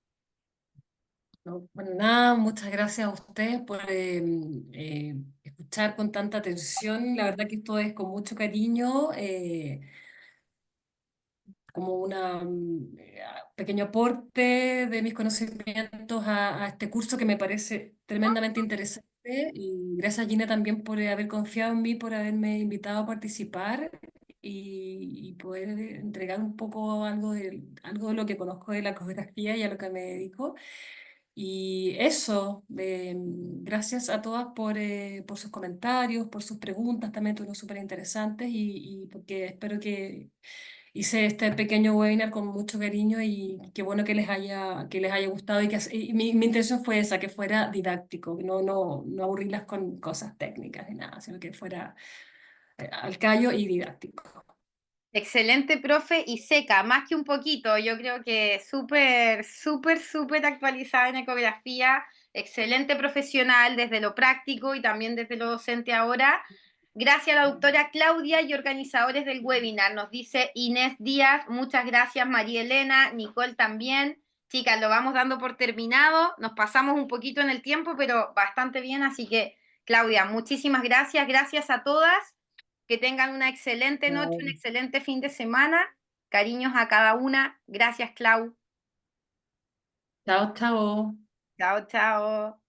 No, bueno, nada, muchas gracias a ustedes por escuchar con tanta atención. La verdad que esto es con mucho cariño. Como un pequeño aporte de mis conocimientos a este curso que me parece tremendamente interesante. Y gracias, Gina, también por haber confiado en mí, por haberme invitado a participar y poder entregar un poco algo de lo que conozco de la ecografía y a lo que me dedico. Y eso, gracias a todas por sus comentarios, por sus preguntas, también tuvieron súper interesantes y porque espero que hice este pequeño webinar con mucho cariño y qué bueno que les haya gustado y mi intención fue esa, que fuera didáctico, no aburrirlas con cosas técnicas ni nada, sino que fuera al callo y didáctico. Excelente, profe, y seca, más que un poquito, yo creo que súper, súper, súper actualizada en ecografía, excelente profesional desde lo práctico y también desde lo docente ahora. Gracias a la doctora Claudia y organizadores del webinar, nos dice Inés Díaz, muchas gracias María Elena, Nicole también. Chicas, lo vamos dando por terminado, nos pasamos un poquito en el tiempo, pero bastante bien, así que Claudia, muchísimas gracias, gracias a todas. Que tengan una excelente noche, un excelente fin de semana. Cariños a cada una. Gracias, Clau. Chao, chao. Chao, chao.